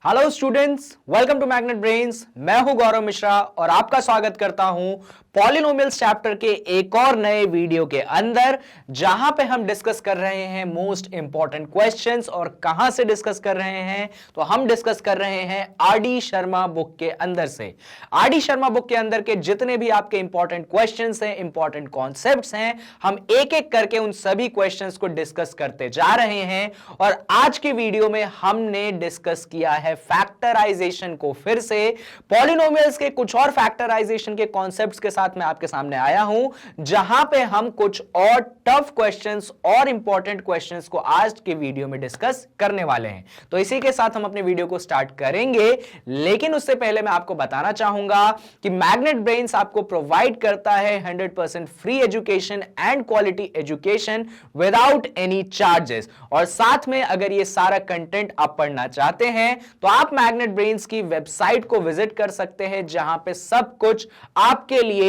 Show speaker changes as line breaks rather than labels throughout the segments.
Hello students, welcome to Magnet Brains. मैं हूं गौरव मिश्रा और आपका स्वागत करता हूं पॉलिनोमियल्स चैप्टर के एक और नए वीडियो के अंदर, जहां पे हम डिस्कस कर रहे हैं मोस्ट इंपॉर्टेंट क्वेश्चंस। और कहां से डिस्कस कर रहे हैं? तो हम डिस्कस कर रहे हैं आर.डी. शर्मा बुक के अंदर से। आर.डी. शर्मा बुक के अंदर के जितने भी आपके इंपॉर्टेंट क्वेश्चंस हैं, इंपॉर्टेंट कॉन्सेप्ट्स हैं, हम एक एक करके उन सभी क्वेश्चंस को डिस्कस करते जा रहे हैं। और आज के वीडियो में हमने डिस्कस किया है फैक्टराइजेशन को। फिर से पॉलिनोमियल्स के कुछ और फैक्टराइजेशन के कॉन्सेप्ट्स के साथ मैं आपके सामने आया हूं, जहां पे हम कुछ और टफ क्वेश्चंस और इंपॉर्टेंट क्वेश्चंस को आज के वीडियो में डिस्कस करने वाले हैं। तो इसी के साथ हम अपने वीडियो को स्टार्ट करेंगे, लेकिन उससे पहले मैं आपको बताना चाहूंगा कि मैग्नेट ब्रेन्स आपको प्रोवाइड करता है 100% free education and quality education without any charges. और साथ में अगर ये सारा कंटेंट आप पढ़ना चाहते हैं तो आप मैग्नेट ब्रेन्स की वेबसाइट को विजिट कर सकते हैं, जहां पे सब कुछ आपके लिए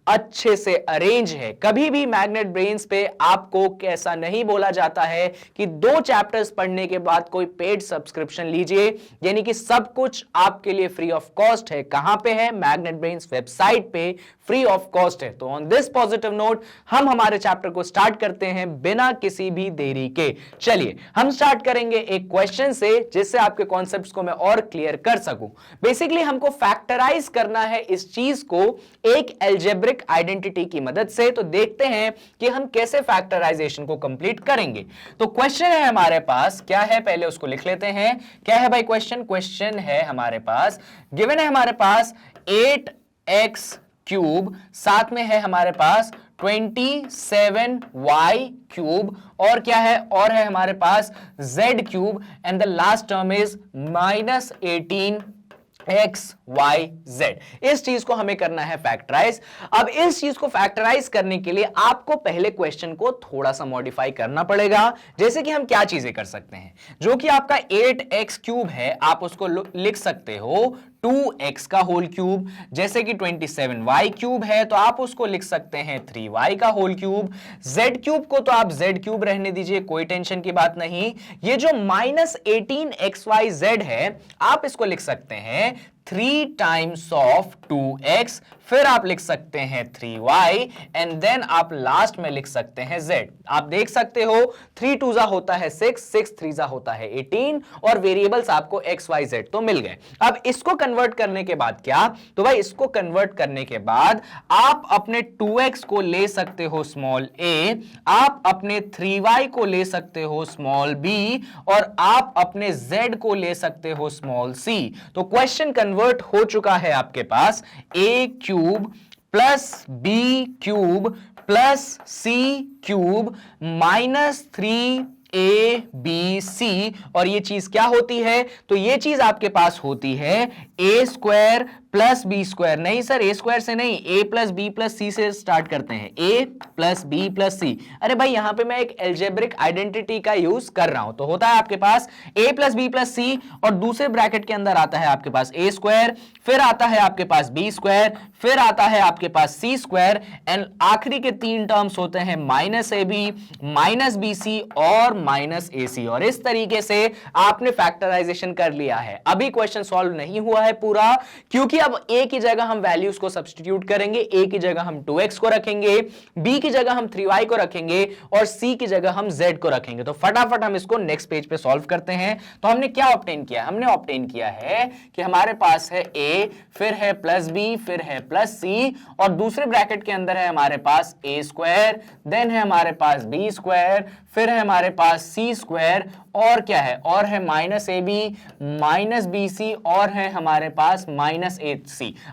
अच्छे से अरेंज है। कभी भी मैग्नेट ब्रेन्स पे आपको कैसा नहीं बोला जाता है कि 2 चैप्टर्स पढ़ने के बाद कोई पेड सब्सक्रिप्शन लीजिए, यानी कि सब कुछ आपके लिए फ्री ऑफ कॉस्ट है। कहां पे है? मैग्नेट ब्रेन्स वेबसाइट पे फ्री ऑफ कॉस्ट है। तो ऑन दिस पॉजिटिव नोट हम हमारे चैप्टर को स्टार्ट करते हैं बिना किसी भी देरी के। चलिए हम स्टार्ट करेंगे एक क्वेश्चन से, जिससे आपके कॉन्सेप्ट्स को मैं और क्लियर कर सकूं। बेसिकली हमको फैक्टराइज करना है इस चीज को एक अलजेब्रिक आइडेंटिटी की मदद से। तो देखते हैं कि हम कैसे फैक्टराइजेशन को कंप्लीट करेंगे। तो क्वेश्चन है हमारे पास, क्या है पहले उसको लिख लेते हैं। क्या है भाई क्वेश्चन है हमारे पास, गिवन है हमारे पास 8x क्यूब, साथ में है हमारे पास 27y क्यूब, और क्या है? और है हमारे पास z cube, and the last term is -18 XYZ। इस चीज को हमें करना है फैक्टराइज। अब इस चीज को फैक्टराइज करने के लिए आपको पहले क्वेश्चन को थोड़ा सा मॉडिफाई करना पड़ेगा। जैसे कि हम क्या चीजें कर सकते हैं, जो कि आपका 8x क्यूब है, आप उसको लिख सकते हो 2x का होल क्यूब। जैसे कि 27y क्यूब है, तो आप उसको लिख सकते हैं 3y का होल क्यूब। z क्यूब को तो आप z क्यूब रहने दीजिए, कोई टेंशन की बात नहीं। ये जो -18xyz है, आप इसको लिख सकते हैं 3 टाइम्स ऑफ 2x, फिर आप लिख सकते हैं 3y, एंड देन आप लास्ट में लिख सकते हैं z। आप देख सकते हो 3 2 होता है 6, 6 3 होता है 18, और वेरिएबल्स आपको x y z तो मिल गए। अब इसको कन्वर्ट करने के बाद क्या? तो भाई इसको कन्वर्ट करने के बाद आप अपने 2x को ले सकते हो स्मॉल a, आप अपने 3y को ले सकते हो स्मॉल b, और आप अपने z को ले सकते हो स्मॉल c। तो क्वेश्चन कन्वर्ट हो चुका है आपके पास a cube plus b cube plus c cube -3abc, और ये चीज क्या होती है? तो ये चीज आपके पास होती है a square plus B square. नहीं सर, ए स्क्वायर से नहीं, A plus B plus C से स्टार्ट करते हैं, A plus B plus C. अरे भाई यहां पे मैं एक एल्जेब्रिक आइडेंटिटी का यूज कर रहा हूं। तो होता है आपके पास ए प्लस बी प्लस सी, और दूसरे ब्रैकेट के अंदर आता है आपके पास ए स्क्वायर, फिर आता है आपके पास बी स्क्वायर, फिर आता है आपके पास सी स्क्वायर, एंड आखिरी के 3 टर्म्स होते हैं -ab, -bc और -ac। और इस तरीके से आपने फैक्टराइजेशन कर लिया है। अभी क्वेश्चन सॉल्व नहीं हुआ है पूरा, क्योंकि अब a की जगह हम वैल्यूज को सब्स्टिट्यूट करेंगे। a की जगह हम 2x को रखेंगे, b की जगह हम 3y को रखेंगे, और c की जगह हम z को रखेंगे। तो फटाफट हम इसको नेक्स्ट पेज पे सॉल्व करते हैं। तो हमने क्या ऑब्टेन किया? हमने ऑब्टेन किया है कि हमारे पास है a, फिर है प्लस b, फिर है प्लस c, और दूसरे ब्रैकेट के अंदर है हमारे पास a स्क्वायर, देन है हमारे पास b स्क्वायर, फिर है हमारे पास c स्क्वायर, और क्या है? और है -ab, -bc, और है हमारे पास -ac।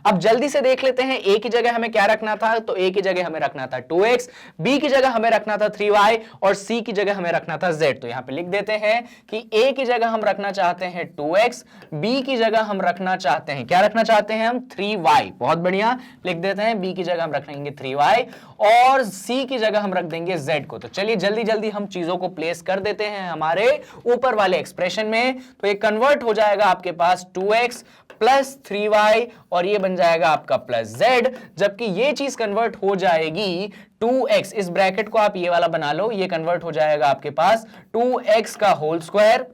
अब जल्दी से देख लेते हैं, a की जगह हमें क्या रखना था? तो a की जगह हमें रखना था 2x, b की जगह हमें रखना था 3y, और c की जगह हमें रखना था z। तो यहां पे लिख देते हैं कि a की जगह हम रखना चाहते हैं 2x, b की जगह हम रखना चाहते हैं, क्या रखना चाहते हैं हम? 3y। बहुत बढ़िया, लिख देते हैं b की जगह हम रखेंगे 3y, और c की जगह हम रख देंगे z को। तो चलिए जल्दी जल्दी हम चीजों को प्लेस कर देते हैं हमारे ऊपर वाले एक्सप्रेशन में। तो ये कन्वर्ट हो जाएगा आपके पास 2x प्लस 3y, और ये बन जाएगा आपका प्लस z, जबकि ये चीज कन्वर्ट हो जाएगी 2x, इस ब्रैकेट को आप ये वाला बना लो, ये कन्वर्ट हो जाएगा आपके पास 2x का होल स्क्वायर,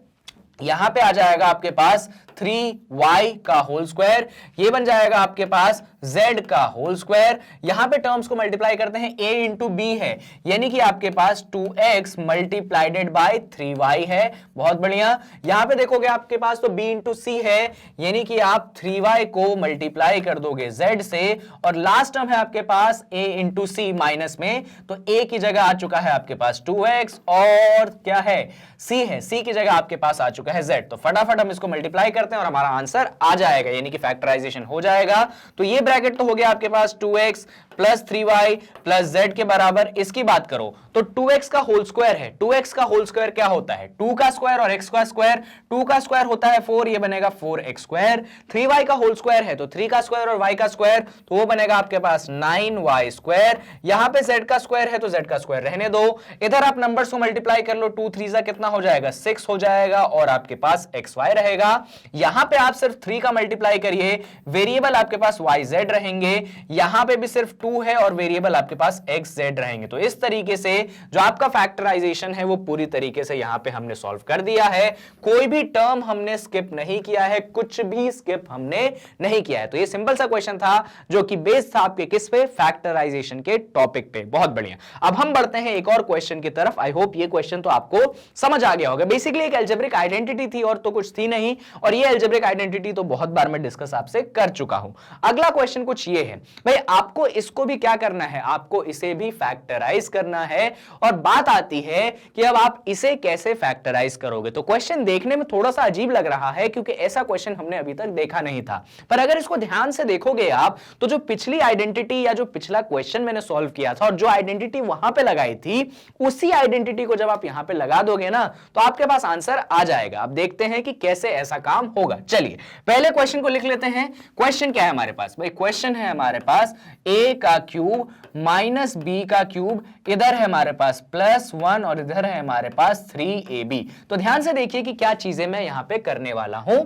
यहां पे आ जाएगा आपके पास 3y का होल स्क्वायर, ये बन जाएगा आपके पास z का होल स्क्वायर। यहां पे टर्म्स को मल्टीप्लाई करते हैं, a इंटू b है, यानी कि आपके पास 2x मल्टीप्लाइडेड बाय 3y है। बहुत बढ़िया। यहां पे देखोगे आपके पास तो b इंटू c है, यानी कि आप 3y को मल्टीप्लाई कर दोगे z से, और लास्ट टर्म है आपके पास a इंटू c माइनस में, तो a की जगह आ चुका है आपके पास 2x, और क्या है c है, c की जगह आपके पास आ चुका है z। तो फटाफट हम इसको मल्टीप्लाई करते हैं और हमारा आंसर आ जाएगा, यानी कि फैक्टराइजेशन हो जाएगा। तो ये ब्रैकेट तो हो गया आपके पास 2x plus 3y plus z के बराबर। इसकी बात करो तो 2x का होल स्क्वायर है, 2x का होल स्क्वायर क्या होता है, 2 का स्क्वायर और x का स्क्वायर, 2 का स्क्वायर होता है 4, ये बनेगा 4x स्क्वायर। 3y का होल स्क्वायर है तो 3 का स्क्वायर और y का स्क्वायर, तो वो बनेगा आपके पास 9y स्क्वायर। यहां पे z का स्क्वायर है तो z का स्क्वायर रहने दो, इधर आप नंबर्स को मल्टीप्लाई कर लो, 2 3 कितना हो जाएगा 6 हो जाएगा, और आपके पास xy रहेगा। यहां पे आप सिर्फ 3 का मल्टीप्लाई करिए, वेरिएबल आपके पास yz रहेंगे, यहां पे भी सिर्फ 2 है और वेरिएबल आपके पास xz रहेंगे। तो इस तरीके से जो आपका फैक्टराइजेशन है वो पूरी तरीके से यहां पे हमने सॉल्व कर दिया है, कोई भी टर्म हमने स्किप नहीं किया है, कुछ भी स्किप हमने नहीं किया है। तो ये सिंपल सा क्वेश्चन था जो कि बेस्ड था आपके किस पे, फैक्टराइजेशन के टॉपिक पे। बहुत बढ़िया। अब हम बढ़ते हैं एक और क्वेश्चन की तरफ। आई होप ये क्वेश्चन तो आपको समझ आ गया होगा। बेसिकली एक अलजेब्रिक आइडेंटिटी थी और तो कुछ थी नहीं, और ये अलजेब्रिक आइडेंटिटी तो बहुत बार मैं डिस्कस आपसे कर चुका हूं। अगला क्वेश्चन कुछ ये है भाई, आपको इसको भी क्या करना है, आपको इसे भी फैक्टराइज करना है, और बात आती है कि अब आप इसे कैसे फैक्टराइज करोगे। तो क्वेश्चन देखने में थोड़ा सा अजीब लग रहा है क्योंकि ऐसा क्वेश्चन हमने अभी तक देखा नहीं था, पर अगर इसको ध्यान से देखोगे आप तो जो पिछली आइडेंटिटी या जो पिछला क्वेश्चन मैंने सॉल्व किया था और जो आइडेंटिटी वहां पे लगाई थी, उसी आइडेंटिटी को जब आप यहां पे लगा दोगे ना तो आपके पास आंसर आ जाएगा। अब देखते हैं कि कैसे ऐसा काम होगा। चलिए पहले क्वेश्चन को लिख लेते हैं। क्वेश्चन क्या है हमारे पास भाई, क्वेश्चन है हमारे पास a का क्यूब माइनस b का क्यूब, इधर है हमारे पास +1 और इधर है हमारे पास 3ab। तो ध्यान से देखिए कि क्या चीजें मैं यहां पे करने वाला हूं।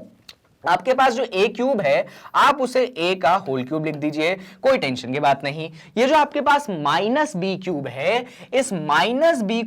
आपके पास जो a क्यूब है आप उसे a का होल क्यूब लिख दीजिए, कोई टेंशन की बात नहीं। ये जो आपके पास माइनस b क्यूब है, इस माइनस b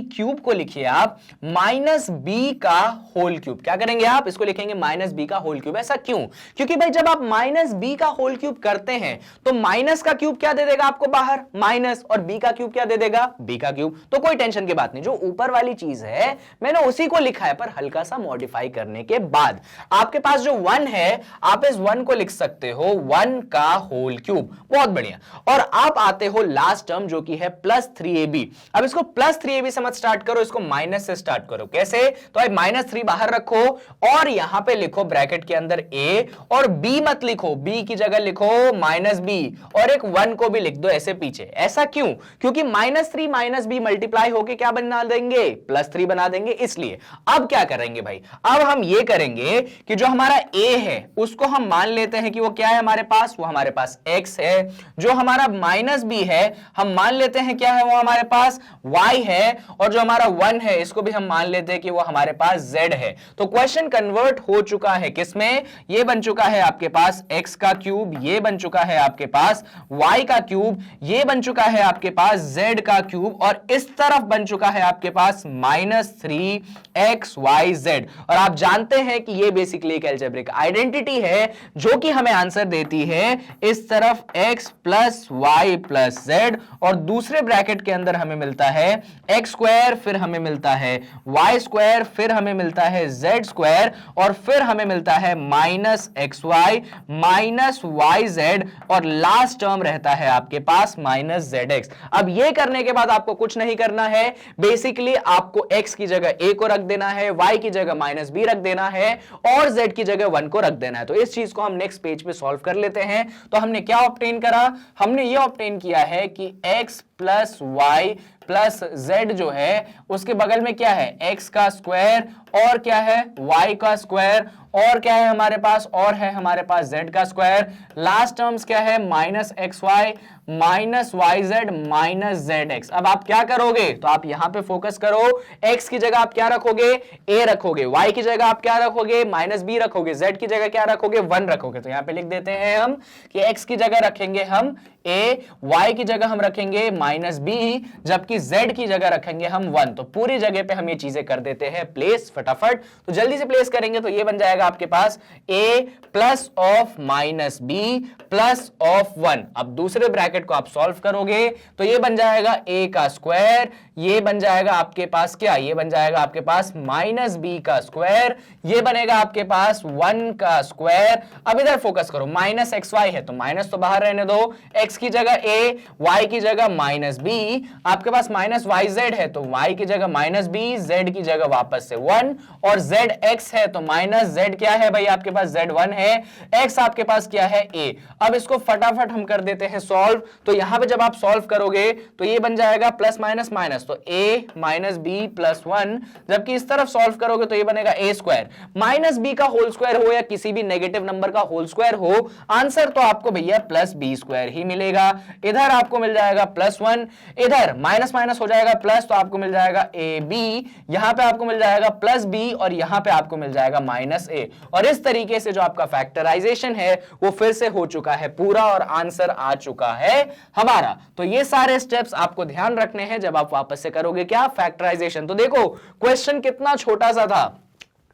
क्यूब को लिखिए आप माइनस b का होल क्यूब। क्या करेंगे आप, इसको लिखेंगे माइनस b का होल क्यूब। ऐसा क्यों, क्योंकि भाई जब आप माइनस b का होल क्यूब करते हैं तो माइनस का क्यूब क्या दे देगा आपको बाहर, माइनस, और b का क्यूब क्या दे देगा, b का क्यूब। तो कोई टेंशन की बात नहीं, जो ऊपर वाली चीज है मैंने उसी को लिखा है, पर हल्का सा मॉडिफाई करने के बाद आपके पास जो 1 है आप इस 1 को लिख सकते हो 1 का होल क्यूब। बहुत बढ़िया। और आप आते हो लास्ट टर्म जो कि है +3ab। अब इसको +3ab से मत स्टार्ट करो, इसको माइनस से स्टार्ट करो। कैसे, तो अब -3 बाहर रखो और यहां पे लिखो ब्रैकेट के अंदर a, और b मत लिखो, b की जगह लिखो -b, और एक 1 को भी लिख दो ऐसे पीछे। ऐसा क्यों, क्योंकि -3 -b मल्टीप्लाई होके क्या बना देंगे, +3 बना देंगे। इसलिए अब क्या करेंगे भाई, अब हम ये करेंगे कि जो हमारा a है उसको हम मान लेते हैं कि वो क्या है हमारे पास, वो हमारे पास x है। जो हमारा -b है हम मान लेते हैं क्या है, वो हमारे पास y है। और जो हमारा 1 है इसको भी हम मान लेते हैं कि वो हमारे पास z है। तो क्वेश्चन कन्वर्ट हो चुका है किसमें, ये बन चुका है आपके पास x का क्यूब, ये बन चुका है आपके पास y का क्यूब, ये बन चुका है आपके पास z का क्यूब, और इस तरफ बन चुका है आपके पास -3xyz। और आप जानते हैं कि ये बेसिकली एक अलजेब्रिक आइडेंटिटी है जो कि हमें आंसर देती है इस तरफ x + y + z, और दूसरे ब्रैकेट के अंदर हमें मिलता है x², फिर हमें मिलता है y², फिर हमें मिलता है z², और फिर हमें मिलता है -xy -yz, और लास्ट टर्म रहता है आपके पास -zx। अब ये करने के बाद आपको कुछ नहीं करना है, बेसिकली आपको x की जगह a को रख देना है, y की जगह -b रख देना है, और z की जगह 1 को रख देना है। तो इस चीज को हम नेक्स्ट पेज पे सॉल्व कर लेते हैं। तो हमने क्या ऑब्टेन करा, हमने ये ऑब्टेन किया है कि x + y + z जो है उसके बगल में क्या है, x का स्क्वायर, और क्या है y का स्क्वायर, और क्या है हमारे पास, और है हमारे पास z का स्क्वायर। लास्ट टर्म्स क्या है, -xy -yz -zx। अब आप क्या करोगे, तो आप यहां पे फोकस करो, x की जगह आप क्या रखोगे, a रखोगे, y की जगह आप क्या रखोगे, -b रखोगे, z की जगह क्या रखोगे, 1 रखोगे। तो यहां पे लिख देते हैं हम कि x की जगह रखेंगे हम a, y की जगह हम रखेंगे -b, जबकि z की जगह रखेंगे हम 1। तो पूरी जगह पे हम ये चीजें कर देते हैं प्लेस फटाफट। तो जल्दी से प्लेस करेंगे तो ये बन जाएगा आपके पास a plus of -b plus of 1। अब दूसरे ब्रैकेट को आप सॉल्व करोगे तो ये बन जाएगा a का स्क्वायर, ये बन जाएगा आपके पास क्या, ये बन जाएगा आपके पास -b का स्क्वायर, ये बनेगा आपके पास 1 का स्क्वायर। अब इधर फोकस करो, -xy है तो माइनस तो बाहर रहने दो, x की जगह a, y की जगह -b, आपके पास -yz है तो y की जगह -b, z की जगह वापस से 1, और zx है तो -z क्या है भाई आपके पास z1 है, x आपके पास क्या है a। अब इसको फटाफट हम कर देते हैं सॉल्व। तो यहां पे जब आप सॉल्व करोगे तो ये बन जाएगा प्लस माइनस माइनस, तो a माइनस बी प्लस 1, जबकि इस तरफ सॉल्व करोगे तो ये बनेगा a स्क्वायर माइनस बी का होल स्क्वायर हो या किसी भी नेगेटिव नंबर का होल स्क्वायर हो, आंसर तो आपको भैया प्लस बी स्क्वायर ही मिलेगा। इधर आपको मिल जाएगा +1, इधर माइनस माइनस हो जाएगा प्लस, तो आपको मिल जाएगा ए बी, यहां पे आपको मिल जाएगा प्लस बी, और यहां पे आपको मिल जाएगा -a। और इस तरीके से जो आपका फैक्टराइजेशन है वो फिर से हो चुका है पूरा और आंसर आ चुका है हमारा। तो ये सारे स्टेप्स आपको ध्यान रखने हैं जब आप वापस से करोगे क्या, फैक्टराइजेशन। तो देखो क्वेश्चन कितना छोटा सा था,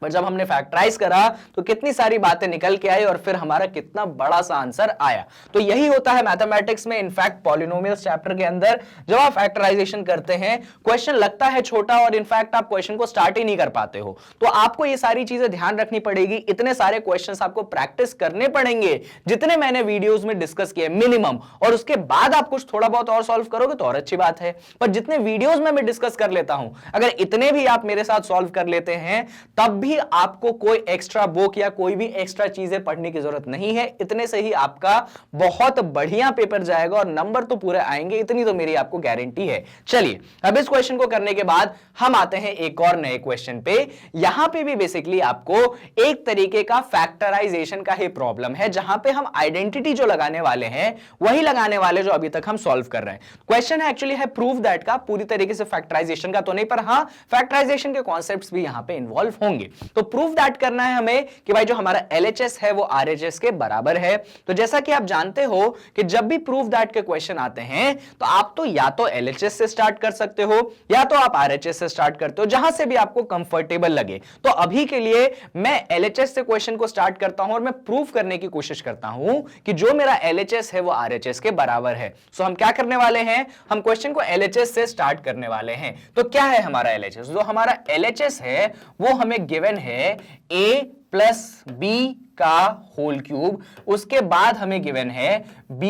पर जब हमने फैक्टराइज करा तो कितनी सारी बातें निकल के आई और फिर हमारा कितना बड़ा सा आंसर आया। तो यही होता है मैथमेटिक्स में, इनफैक्ट पॉलिनोमियल्स चैप्टर के अंदर जब आप फैक्टराइजेशन करते हैं क्वेश्चन लगता है छोटा और इनफैक्ट आप क्वेश्चन को स्टार्ट ही नहीं कर पाते हो। तो आपको ये सारी चीजें ध्यान रखनी पड़ेगी, इतने सारे क्वेश्चंस आपको प्रैक्टिस करने पड़ेंगे जितने मैंने वीडियोस में डिस्कस किए मिनिमम, और उसके बाद आप कुछ थोड़ा बहुत और सॉल्व करोगे तो और अच्छी बात है। पर जितने वीडियोस में मैं डिस्कस कर लेता हूं, अगर इतने भी आप मेरे साथ सॉल्व कर लेते हैं तब भी आपको कोई एक्स्ट्रा बुक या कोई भी एक्स्ट्रा चीजें पढ़ने की जरूरत नहीं है। इतने से ही आपका बहुत बढ़िया पेपर जाएगा और नंबर तो पूरे आएंगे, इतनी तो मेरी आपको गारंटी है। चलिए अब इस क्वेश्चन को करने के बाद हम आते हैं एक और नए क्वेश्चन पे। यहां पे भी बेसिकली आपको एक तरीके का फैक्टराइजेशन का ही प्रॉब्लम है, जहां पे हम आइडेंटिटी जो लगाने वाले हैं वही लगाने वाले जो अभी तक हम सॉल्व कर रहे हैं। क्वेश्चन है एक्चुअली है प्रूफ दैट का, पूरी तरीके से फैक्टराइजेशन का तो नहीं, पर हां फैक्टराइजेशन के कॉन्सेप्ट्स भी यहां पे इन्वॉल्व होंगे। तो प्रूफ दैट करना है हमें कि भाई जो हमारा LHS है वो RHS के बराबर है। तो जैसा कि आप जानते हो कि जब भी प्रूफ दैट के क्वेश्चन आते हैं तो आप तो या तो LHS से स्टार्ट कर सकते हो या तो आप RHS से स्टार्ट करते हो, जहां से भी आपको कंफर्टेबल लगे। तो अभी के लिए मैं LHS से क्वेश्चन को स्टार्ट करता हूं और मैं प्रूफ करने की कोशिश करता हूं कि जो मेरा LHS है वो RHS के बराबर है। सो हम क्या करने वाले हैं, हम क्वेश्चन को LHS से स्टार्ट करने वाले हैं। तो क्या है हमारा LHS, जो हमारा LHS है वो हमें गिवन है a प्लस बी का होल क्यूब, उसके बाद हमें गिवन है b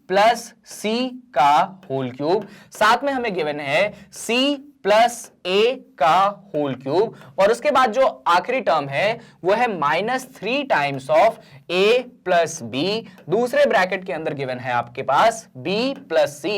प्लस सी का होल क्यूब, साथ में हमें गिवन है c प्लस a का होल क्यूब, और उसके बाद जो आखिरी टर्म है वो है -3 times of a plus b, दूसरे ब्रैकेट के अंदर गिवन है आपके पास b प्लस c,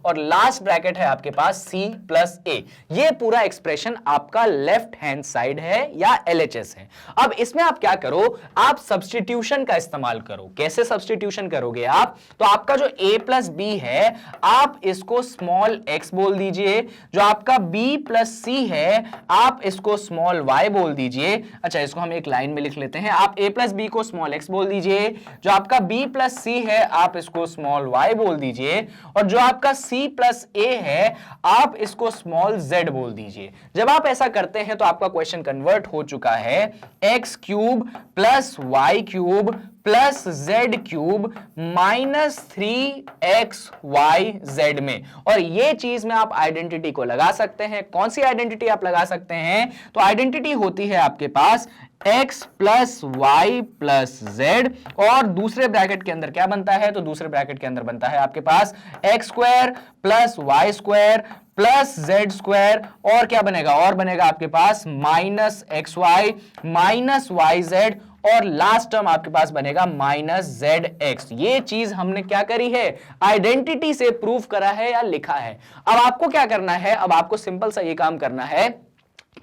और लास्ट ब्रैकेट है आपके पास c प्लस a। ये पूरा एक्सप्रेशन आपका लेफ्ट हैंड साइड है या LHS है। अब इसमें आप क्या करो, आप सब्स्टिट्यूशन का इस्तेमाल करो। कैसे सब्स्टिट्यूशन करोगे आप, तो आपका जो a प्लस b है आप इसको स्मॉल x बोल दीजिए, जो आपका b प्लस c है आप इसको स्मॉल y बोल दीजिए। अच्छा इसको हम एक लाइन में लिख लेते हैं, आप a प्लस b को स्मॉल x बोल दीजिए, जो आपका b प्लस c है आप इसको स्मॉल y बोल दीजिए, और जो आपका c प्लस a है आप इसको स्मॉल z बोल दीजिए। जब आप ऐसा करते हैं तो आपका क्वेश्चन कन्वर्ट हो चुका है x cube plus y cube plus z cube -3xyz में, और ये चीज में आप आइडेंटिटी को लगा सकते हैं। कौन सी आइडेंटिटी आप लगा सकते हैं, तो आइडेंटिटी होती है आपके पास x plus Y plus z, और दूसरे ब्रैकेट के अंदर क्या बनता है, तो दूसरे ब्रैकेट के अंदर बनता है आपके पास x square plus Y square plus z square, और क्या बनेगा, और बनेगा आपके पास -xy माइनस yz, और लास्ट टर्म आपके पास बनेगा -zx। ये चीज हमने क्या करी है, आइडेंटिटी से प्रूफ करा है या लिखा है। अब आपको क्या करना है, अब आपको सिंपल सा ये काम करना है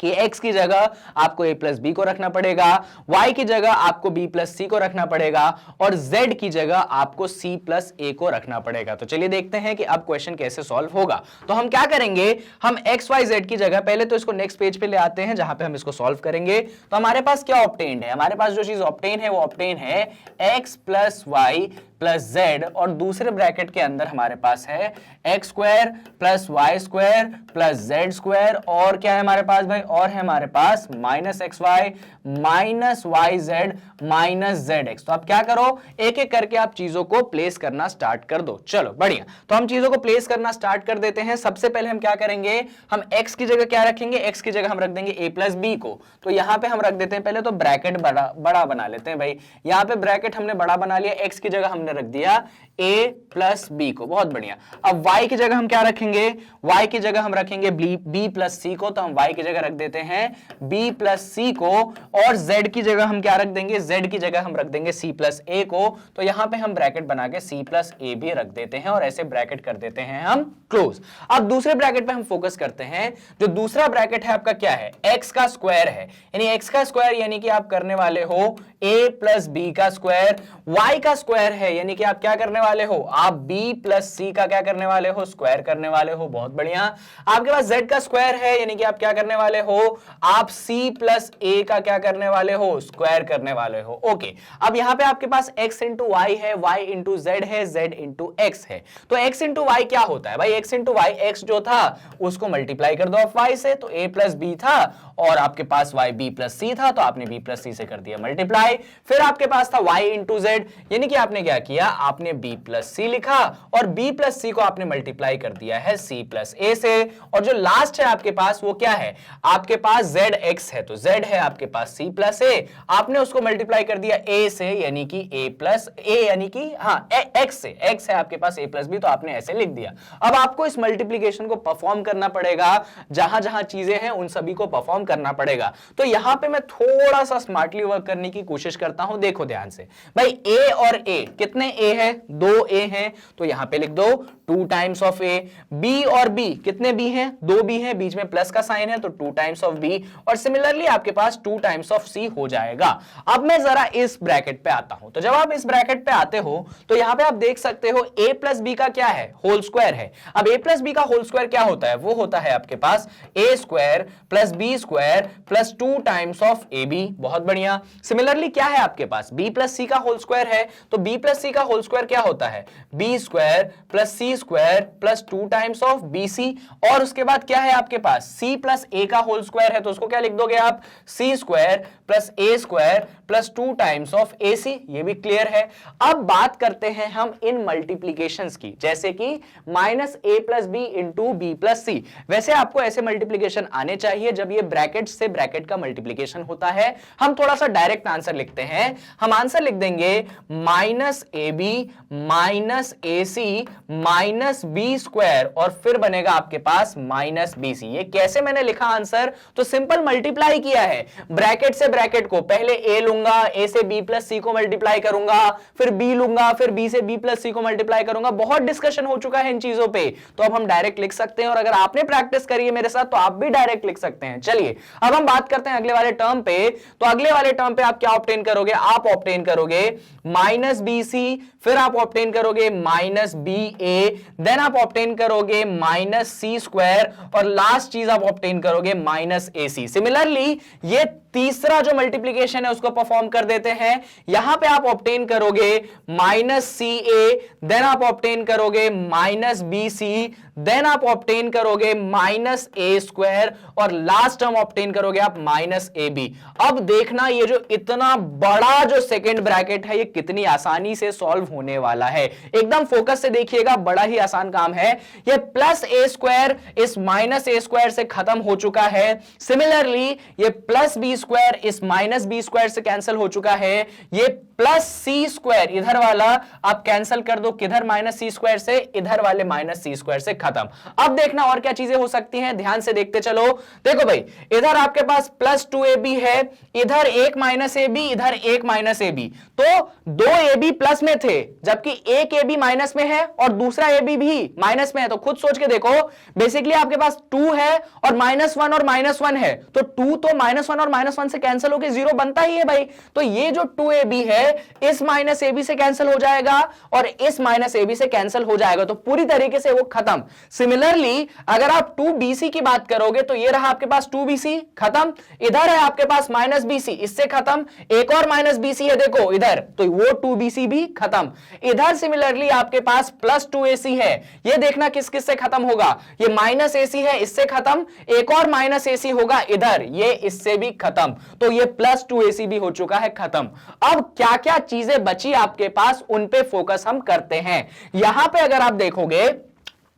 कि x की जगह आपको a प्लस बी को रखना पड़ेगा, y की जगह आपको b प्लस सी को रखना पड़ेगा, और z की जगह आपको c प्लस a को रखना पड़ेगा। तो चलिए देखते हैं कि अब क्वेश्चन कैसे सॉल्व होगा। तो हम क्या करेंगे, हम x y z की जगह पहले तो इसको नेक्स्ट पेज पे ले आते हैं जहां पे हम इसको सॉल्व करेंगे। तो हमारे पास क्या ऑब्टेन्ड है, हमारे पास जो चीज ऑब्टेन है वो ऑब्टेन है x plus Y plus z, और दूसरे ब्रैकेट के अंदर हमारे पास है x square plus Y square plus z square, और क्या है हमारे पास भाई, और है हमारे पास minus x y minus y z minus z x. तो आप क्या करो, एक एक करके आप चीजों को प्लेस करना स्टार्ट कर दो। चलो बढ़िया, तो हम चीजों को प्लेस करना स्टार्ट कर देते हैं। सबसे पहले हम क्या करेंगे, हम x की जगह क्या रखेंगे, x की जगह हम रख देंगे a प्लस बी को। तो यहां पे हम रख देते हैं, पहले तो ब्रैकेट बड़ा बना लेते हैं भाई। यहां पे ब्रैकेट हमने बड़ा बना लिया, x की जगह हमने रख दिया a प्लस बी को, बहुत बढ़िया। अब y की जगह हम क्या रखेंगे, y की जगह हम रखेंगे b प्लस सी को, तो हम y की जगह रख देते हैं b प्लस सी को, और z की जगह हम क्या रख देंगे, z की जगह हम रख देंगे c प्लस a को। तो यहां पे हम ब्रैकेट बना के c प्लस a भी रख देते हैं, और ऐसे ब्रैकेट कर देते हैं हम क्लोज। अब दूसरे ब्रैकेट पे हम फोकस करते हैं। जो दूसरा ब्रैकेट है आपका क्या है, x का स्क्वायर है, यानी x का स्क्वायर यानी कि आप करने वाले हो a प्लस बी का स्क्वायर, y का स्क्वायर है यानी कि आप क्या करने वाले हो, आप b प्लस सी का क्या करने वाले हो, स्क्वायर करने वाले हो, बहुत बढ़िया। आपके पास z का स्क्वायर है यानी कि आप क्या करने वाले हो, आप c प्लस a का क्या करने वाले हो, स्क्वायर करने वाले हो। ओके, अब यहां पे आपके पास x इंटू वाई है, y इंटू जेड है, z इंटू एक्स है। तो x इंटू वाई क्या होता है भाई, x इंटू वाई, x जो था उसको मल्टीप्लाई कर दो आप y से, तो a प्लस बी था, और आपके पास y b प्लस सी था, तो आपने b प्लस सी से कर दिया मल्टीप्लाई। फिर आपके पास था y इंटू जेड, यानी कि आपने क्या किया, आपने b प्लस सी लिखा, और b प्लस सी को आपने मल्टीप्लाई कर दिया है c प्लस a से। और जो लास्ट है आपके पास वो क्या है, आपके पास z x है, तो z है आपके पास c प्लस a, आपने उसको मल्टीप्लाई कर दिया a से, यानी कि a प्लस a, यानी कि हाँ x से, x है आपके पास a प्लस b, तो आपने ऐसे लिख दिया। अब आपको इस मल्टीप्लीकेशन को परफॉर्म करना पड़ेगा, जहां जहां चीजें हैं उन सभी को परफॉर्म करना पड़ेगा। तो यहां पे मैं थोड़ा सा स्मार्टली वर्क करने की कोशिश करता हूं, देखो ध्यान से भाई, a और a, कितने a है, 2 a हैं, तो यहां पे लिख दो 2 टाइम्स ऑफ a। b और b, कितने b हैं, 2 b हैं, बीच में प्लस का साइन है, तो 2 टाइम्स ऑफ b, और सिमिलरली आपके पास 2 टाइम्स ऑफ c हो जाएगा। अब मैं जरा इस ब्रैकेट पे आता हूं, तो जब आप इस ब्रैकेट पे आते हो तो यहां पे आप देख सकते हो a प्लस बी का क्या है, होल स्क्वायर है। अब a प्लस बी का होल स्क्वायर क्या होता है, वो होता है आपके पास a square plus B square plus 2 times of a b, बहुत बढ़िया। सिमिलरली क्या है आपके पास, b प्लस सी का होल स्क्वायर है, तो b प्लस सी का होल स्क्वायर क्या होता है, b square plus c square plus 2 times of b c, और उसके बाद क्या है आपके पास c प्लस a का होल स्क्वायर है, तो उसको क्या लिख दोगे आप, c square plus a square plus 2 times of a c, ये भी क्लियर है। अब बात करते हैं हम इन मल्टीप्लीकेशंस की, जैसे कि minus a plus b into b plus c. वैसे आपको ऐसे मल्टीप्लीकेशन आने चाहिए जब ये ब्रैकेट से ब्रैकेट का मल्टीप्लीकेशन होता है। हम थोड़ा सा डायरेक्ट आंसर लिखते हैं, हम आंसर लिख देंगे minus a b minus a c minus b square, और फिर बनेगा आपके पास माइनस बी सी। ये कैसे मैंने लिखा आंसर, तो सिंपल मल्टीप्लाई किया है, ब्रैकेट से ब्रैकेट को, पहले a लूंगा, a से b प्लस सी को मल्टीप्लाई करूंगा, फिर b लूंगा, फिर b से b प्लस सी को मल्टीप्लाई करूंगा। बहुत डिस्कशन हो चुका है इन चीजों पे, तो अब हम डायरेक्ट लिख सकते हैं, और अगर आपने प्रैक्टिस करी है मेरे साथ तो आप भी डायरेक्ट लिख सकते हैं। चलिए अब हम बात करते हैं अगले वाले टर्म पे। तो अगले वाले टर्म पे आप क्या ऑब्टेन करोगे, आप ऑब्टेन करोगे माइनस बी सी, फिर आप ऑब्टेन करोगे माइनस बी ए, देन आप ऑब्टेन करोगे माइनस सी स्क्वायर, और लास्ट चीज आप ऑब्टेन करोगे माइनस ए सी। सिमिलरली ये तीसरा जो मल्टीप्लीकेशन है उसको परफॉर्म कर देते हैं। यहां पे आप ऑब्टेन करोगे माइनस सी ए, देन आप ऑब्टेन करोगे माइनस बी सी, देन आप ऑब्टेन करोगे माइनस ए स्क्वायर, और लास्ट टर्म ऑब्टेन करोगे आप माइनस ए बी। अब देखना ये जो इतना बड़ा जो सेकेंड ब्रैकेट है ये कितनी आसानी से सॉल्व होने वाला है। एकदम फोकस से देखिएगा, बड़ा ही आसान काम है। ये प्लस ए स्क्वायर इस माइनस ए स्क्वायर से खत्म हो चुका है। सिमिलरली ये प्लस बी स्क्वायर इस माइनस बी स्क्वायर से कैंसिल हो चुका है। ये प्लस सी स्क्वायर इधर वाला आप कैंसिल कर दो, किधर, माइनस सी स्क्वायर से, इधर वाले माइनस सी स्क्वायर से खत्म। अब देखना और क्या चीजें हो सकती हैं, ध्यान से देखते चलो। देखो भाई, इधर आपके पास प्लस 2ab है, इधर एक माइनस ए बी, इधर एक माइनस ए बी, तो 2ab प्लस में थे, जबकि एक ab माइनस में है और दूसरा ab भी माइनस में है। तो खुद सोच के देखो, बेसिकली आपके पास 2 है और -1 और -1 है, तो 2 तो -1 और -1 से कैंसिल होकर 0 बनता ही है भाई। तो ये जो 2ab है इस माइनस ab से कैंसिल हो जाएगा और इस माइनस ab से कैंसिल हो जाएगा, तो पूरी तरीके से वो खत्म। सिमिलरली अगर आप 2bc की बात करोगे तो ये रहा आपके पास 2bc, खत्म। इधर है आपके पास -bc, इससे खत्म। एक और माइनस बीसी है देखो इधर, तो वो 2bc भी खत्म। इधर सिमिलरली आपके पास प्लस 2ac है, ये देखना किस किस से खत्म होगा, ये माइनस ac है इससे खत्म, एक और माइनस ac होगा इधर, ये इससे भी खत्म, तो ये प्लस 2ac भी हो चुका है खत्म। अब क्या क्या चीजें बची आपके पास, उन पे फोकस हम करते हैं। यहां पे अगर आप देखोगे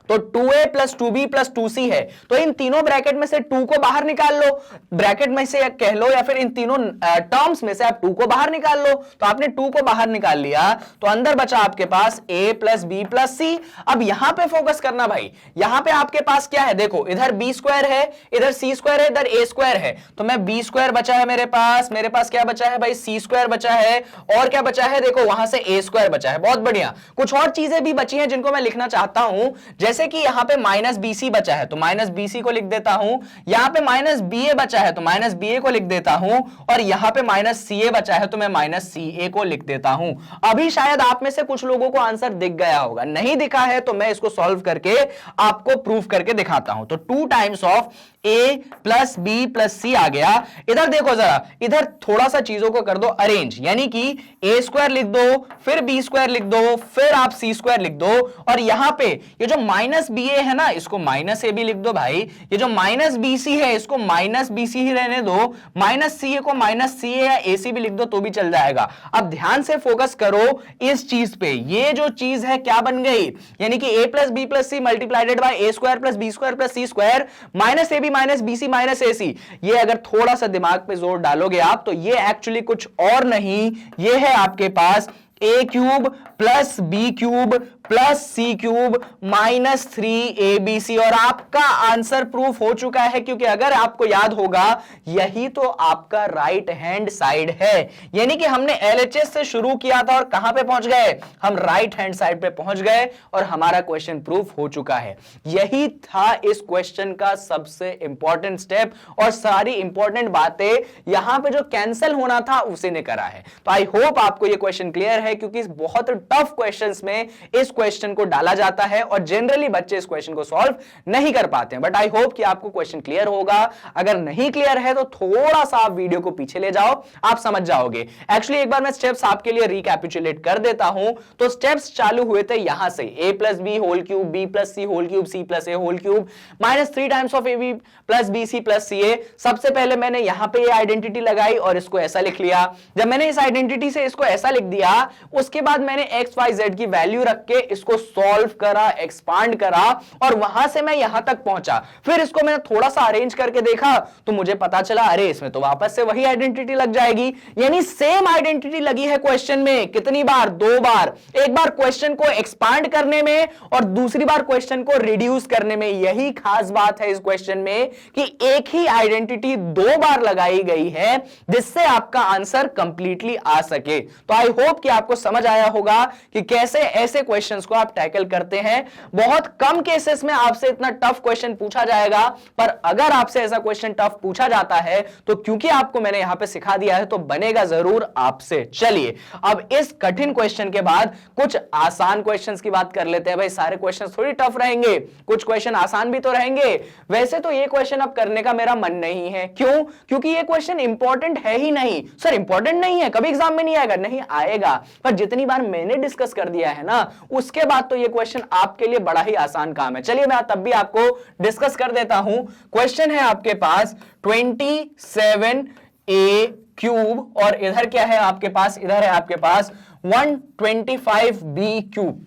तो 2a plus 2b plus 2c है, तो इन तीनों ब्रैकेट में से 2 को बाहर निकाल लो, ब्रैकेट में से कह लो या फिर इन तीनों टर्म्स में से आप 2 को बाहर निकाल लो। तो आपने 2 को बाहर निकाल लिया तो अंदर बचा आपके पास a प्लस बी प्लस सी। अब यहां पे फोकस करना भाई, यहां पे आपके पास क्या है देखो, इधर बी स्क्वायर है, इधर सी स्क्वायर है, इधर ए स्क्वायर है, तो मैं बी स्क्वायर बचा है मेरे पास क्या बचा है भाई, सी स्क्वायर बचा है, और क्या बचा है देखो वहां से ए स्क्वायर बचा है। बहुत बढ़िया, कुछ और चीजें भी बची हैं जिनको मैं लिखना चाहता हूं, जैसे कि यहां पे माइनस बीसी बचा है तो माइनस बीसी को लिख देता हूं, यहां पे माइनस बीए बचा है तो माइनस बीए को लिख देता हूं, और यहां पे माइनस सीए बचा है तो मैं माइनस सीए को लिख देता हूं। अभी शायद आप में से कुछ लोगों को आंसर दिख गया होगा, नहीं दिखा है तो मैं इसको सॉल्व करके आपको प्रूफ करके दिखाता हूं। तो 2 times of a plus B plus c आ गया। इधर देखो जरा, इधर थोड़ा सा चीजों को कर दो अरेंज, यानी कि ए स्क्वायर लिख दो, फिर बी स्क्वायर लिख दो, फिर आप सी स्क्वायर लिख दो, और यहां पे ये जो माइनस बी ए है ना, इसको माइनस ए भी लिख दो भाई, ये जो माइनस बी सी है इसको माइनस बी सी ही रहने दो, माइनस सी ए को माइनस सी ए या ए सी भी लिख दो तो भी चल जाएगा। अब ध्यान से फोकस करो इस चीज पे, ये जो चीज है क्या बन गई, यानी कि a plus B plus c multiplied by a square plus B square plus c square minus a b minus b c minus a c. ये अगर थोड़ा सा दिमाग पे जोर डालोगे आप तो ये एक्चुअली कुछ और नहीं, ये है आपके पास a cube plus b cube plus c cube minus 3abc, और आपका आंसर प्रूफ हो चुका है, क्योंकि अगर आपको याद होगा यही तो आपका राइट हैंड साइड है, यानी कि हमने LHS से शुरू किया था और कहां पे पहुंच गए, हम राइट हैंड साइड पे पहुंच गए और हमारा क्वेश्चन प्रूफ हो चुका है। यही था इस क्वेश्चन का सबसे इंपॉर्टेंट स्टेप, और सारी इंपॉर्टेंट बातें यहां पे जो कैंसिल होना था उसी ने करा है। तो आई होप आपको यह क्वेश्चन क्लियर है, क्योंकि बहुत टफ क्वेश्चंस में इस क्वेश्चन को डाला जाता है और जनरली बच्चे इस क्वेश्चन को सॉल्व नहीं कर पाते हैं। बट आई होप कि आपको क्वेश्चन क्लियर होगा। अगर नहीं क्लियर है तो थोड़ा सा आप वीडियो को पीछे ले जाओ, आप समझ जाओगे। एक्चुअली एक बार मैं स्टेप्स आपके लिए रिकैपिचुलेट कर देता हूं। तो स्टेप्स चालू हुए थे यहां से, a plus b whole cube, b plus c whole cube, c plus a whole cube, minus 3 times of a b plus b c plus c a. सबसे पहले मैंने यहां पे ये आइडेंटिटी लगाई और इसको ऐसा लिख लिया। जब मैंने इस आइडेंटिटी से इसको ऐसा लिख दिया, उसके बाद मैंने एक्स वाई जेड की वैल्यू रख के इसको सॉल्व करा, एक्सपांड करा, और वहां से मैं यहां तक पहुंचा। फिर इसको मैंने थोड़ा सा अरेंज करके देखा तो मुझे पता चला अरे इसमें तो वापस से वही आइडेंटिटी लग जाएगी, यानी सेम आइडेंटिटी लगी है क्वेश्चन में। कितनी बार? 2 बार। एक बार क्वेश्चन को एक्सपांड करने में और दूसरी बार क्वेश्चन को रिड्यूस करने में। यही खास बात है इस क्वेश्चन में कि एक ही आइडेंटिटी 2 बार लगाई गई है, जिससे आपका आंसर कंप्लीटली आ सके। तो आई होप कि आपको समझ आया होगा कि कैसे ऐसे क्वेश्चंस को आप टैकल करते हैं। बहुत कम केसेस में आपसे इतना टफ क्वेश्चन पूछा जाएगा, पर अगर आपसे ऐसा क्वेश्चन टफ पूछा जाता है तो क्योंकि आपको मैंने यहां पे सिखा दिया है तो बनेगा जरूर आपसे। चलिए अब इस कठिन क्वेश्चन के बाद कुछ आसान क्वेश्चंस की बात कर लेते हैं। भाई सारे क्वेश्चंस थोड़ी टफ रहेंगे, कुछ क्वेश्चन आसान भी तो रहेंगे। वैसे तो ये क्वेश्चन अब करने का मेरा मन नहीं है। क्यों? क्योंकि ये क्वेश्चन इंपॉर्टेंट है ही नहीं। सर इंपॉर्टेंट नहीं है, कभी एग्जाम में नहीं आएगा, नहीं आएगा, पर जितनी बार मैंने डिस्कस कर दिया है ना, उसके बाद तो ये क्वेश्चन आपके लिए बड़ा ही आसान काम है। चलिए मैं तब भी आपको डिस्कस कर देता हूं। क्वेश्चन है आपके पास 27a क्यूब, और इधर क्या है आपके पास, इधर है आपके पास 125b क्यूब।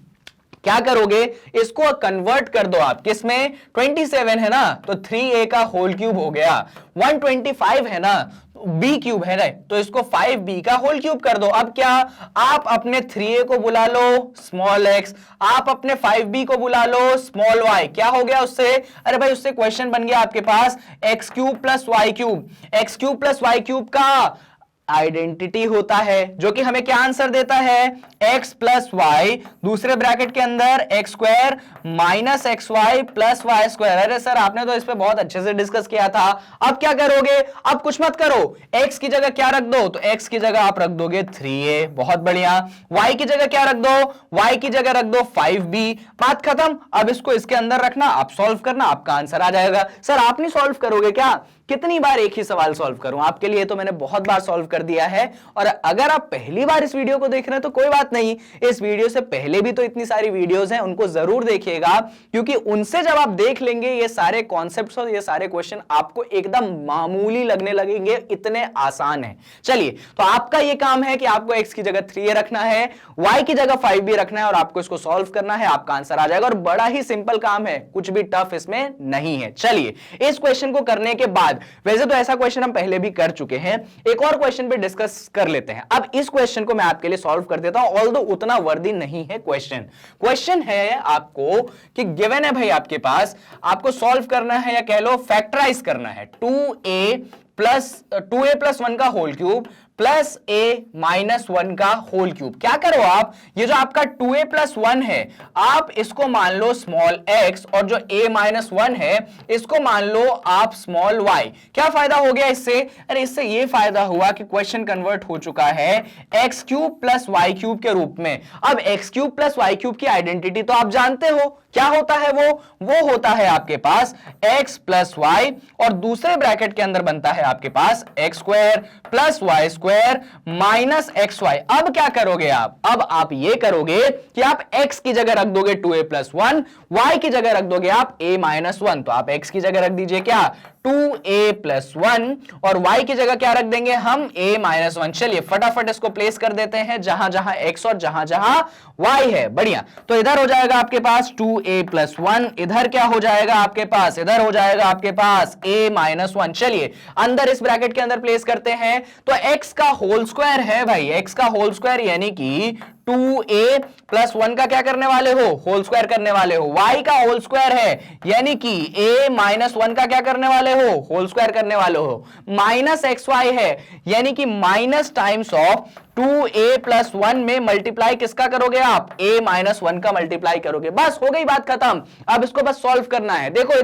क्या करोगे, इसको कन्वर्ट कर दो आप किसमें, 27 है ना तो 3a का होल क्यूब हो गया, 125 है ना b क्यूब है ना तो इसको 5b का होल क्यूब कर दो। अब क्या, आप अपने 3a को बुला लो स्मॉल x, आप अपने 5b को बुला लो स्मॉल y। क्या हो गया उससे, अरे भाई उससे क्वेश्चन बन गया आपके पास x cube plus y cube. x cube plus y cube का आइडेंटिटी होता है, जो कि हमें क्या आंसर देता है, x प्लस वाई, दूसरे ब्रैकेट के अंदर x square minus x y plus Y square. अरे सर आपने तो इस पे बहुत अच्छे से डिस्कस किया था। अब क्या करोगे, अब कुछ मत करो, x की जगह क्या रख दो, तो x की जगह आप रख दोगे 3a, बहुत बढ़िया। y की जगह क्या रख दो, y की जगह रख दो 5b, बात खत्म। अब इसको इसके अंदर रखना, आप सॉल्व करना, आपका आंसर आ जाएगा। सर आप नहीं सॉल्व करोगे क्या, कितनी बार एक ही सवाल सॉल्व करूं? आपके लिए तो मैंने बहुत बार सॉल्व कर दिया है। और अगर आप पहली बार इस वीडियो को देख रहे हैं तो कोई बात नहीं, इस वीडियो से पहले भी तो इतनी सारी वीडियोस हैं, उनको जरूर देखिएगा, क्योंकि उनसे जब आप देख लेंगे ये सारे कॉन्सेप्ट्स और ये सारे क्वेश्चन आपको एकदम मामूली लगने लगेंगे, इतने आसान है। चलिए, तो आपका ये काम है कि आपको x की जगह 3a रखना है, y की जगह 5b रखना है और आपको इसको सॉल्व करना है, आपका आंसर आ जाएगा। और बड़ा ही सिंपल काम है, कुछ भी टफ इसमें नहीं है। चलिए, इस क्वेश्चन को करने के बाद, वैसे तो ऐसा क्वेश्चन हम पहले भी कर चुके हैं, एक और क्वेश्चन पे डिस्कस कर लेते हैं। अब इस क्वेश्चन को मैं आपके लिए सॉल्व कर देता हूं, ऑल्दो उतना वर्दी नहीं है क्वेश्चन है आपको कि गिवन है भाई आपके पास, आपको सॉल्व करना है या कह लो फैक्टराइज करना है 2a प्लस 1 का whole cube plus a minus 1 का होल क्यूब। क्या करो आप, ये जो आपका 2a प्लस 1 है, आप इसको मान लो स्मॉल x, और जो a माइनस 1 है इसको मान लो आप स्मॉल y। क्या फायदा हो गया इससे? अरे इससे ये फायदा हुआ कि क्वेश्चन कन्वर्ट हो चुका है x cube plus y cube के रूप में। अब x cube plus y cube की आइडेंटिटी तो आप जानते हो, क्या होता है वो होता है आपके पास x प्लस y, और दूसरे ब्रैकेट के अंदर बनता है आपके पास x square plus y square minus xy। अब क्या करोगे आप? अब आप ये करोगे कि आप x की जगह रख दोगे 2a प्लस 1, y की जगह रख दोगे आप a माइनस 1। तो आप x की जगह रख दीजिए क्या, 2a प्लस 1, और y की जगह क्या रख देंगे हम, a माइनस 1। चलिए फटाफट इसको प्लेस कर देते हैं जहां जहां x और जहां जहां y है। बढ़िया, तो इधर हो जाएगा आपके पास 2a प्लस 1, इधर क्या हो जाएगा आपके पास, इधर हो जाएगा आपके पास a माइनस 1। चलिए अंदर इस ब्रैकेट के अंदर प्लेस करते हैं, तो x का होल स्क्वायर है भाई, x का होल स्क्वायर यानी कि 2a प्लस 1 का क्या करने वाले हो, होल स्क्वायर करने वाले हो। y का होल स्क्वायर है यानी कि a माइनस 1 का क्या करने वाले हो, होल स्क्वायर करने वाले हो। माइनस xy है यानी कि minus times of 2a plus 1 में मल्टीप्लाई किसका करोगे आप, a माइनस 1 का मल्टीप्लाई करोगे। बस हो गई बात खत्म। अब इसको बस सॉल्व करना है। देखो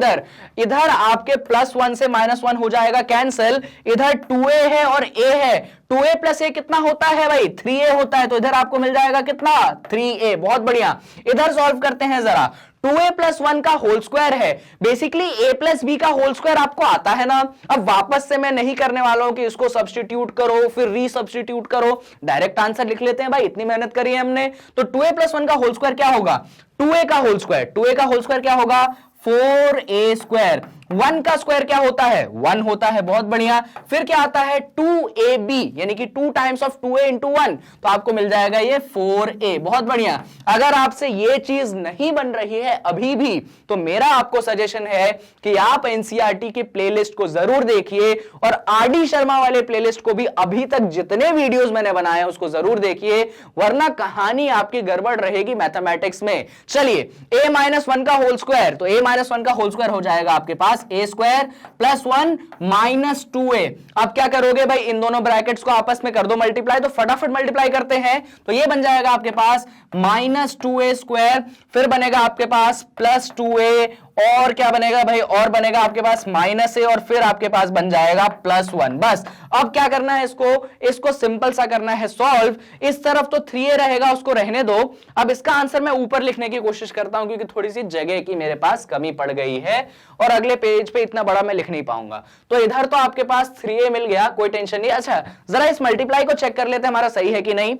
इधर आपके प्लस 1 से माइनस 1 हो जाएगा कैंसिल, इधर 2a है और a है, 2a प्लस a कितना होता है भाई, 3a होता है, तो इधर आपको मिल जाएगा कितना, 3a। बहुत बढ़िया, इधर सॉल्व करते हैं जरा। 2a प्लस 1 का होल स्क्वायर है, बेसिकली a प्लस b का होल स्क्वायर आपको आता है ना। अब वापस से मैं नहीं करने वाला हूं कि इसको सब्स्टिट्यूट करो फिर रीसब्स्टिट्यूट करो, डायरेक्ट आंसर लिख लेते हैं भाई, इतनी मेहनत करी है हमने। तो 2a प्लस 1 का होल स्क्वायर क्या होगा, 2a का होल स्क्वायर, 2a का होल स्क्वायर क्या होगा, 4a स्क्वायर। 1 का स्क्वायर क्या होता है, 1 होता है। बहुत बढ़िया, फिर क्या आता है 2ab यानी कि 2 टाइम्स ऑफ 2a इंटू 1, तो आपको मिल जाएगा ये 4a। बहुत बढ़िया। अगर आपसे ये चीज नहीं बन रही है अभी भी, तो मेरा आपको सजेशन है कि आप एनसीईआरटी की प्लेलिस्ट को जरूर देखिए, और आरडी शर्मा वाले प्लेलिस्ट को भी अभी तक जितने वीडियोस मैंने बनाए हैं उसको जरूर देखिए, वरना कहानी आपकी गड़बड़ रहेगी मैथमेटिक्स में। चलिए a माइनस 1 का होल स्क्वायर, तो a माइनस 1 का होल स्क्वायर हो जाएगा आपके पास a square plus 1 minus 2a। अब क्या करोगे भाई, इन दोनों ब्रैकेट्स को आपस में कर दो मल्टीप्लाई, तो फटाफट मल्टीप्लाई करते हैं। तो ये बन जाएगा आपके पास माइनस 2a स्क्वायर, फिर बनेगा आपके पास प्लस 2a, और क्या बनेगा भाई, और बनेगा आपके पास माइनस a, और फिर आपके पास बन जाएगा प्लस 1। बस अब क्या करना है, इसको सिंपल सा करना है सॉल्व। इस तरफ तो 3a रहेगा, उसको रहने दो। अब इसका आंसर मैं ऊपर लिखने की कोशिश करता हूं, क्योंकि थोड़ी सी जगह की मेरे पास कमी पड़ गई है और अगले पेज पे इतना बड़ा मैं लिख नहीं पाऊंगा। तो इधर तो आपके पास 3a मिल गया, कोई टेंशन नहीं। अच्छा जरा इस मल्टीप्लाई को चेक कर लेते हैं हमारा सही है कि नहीं।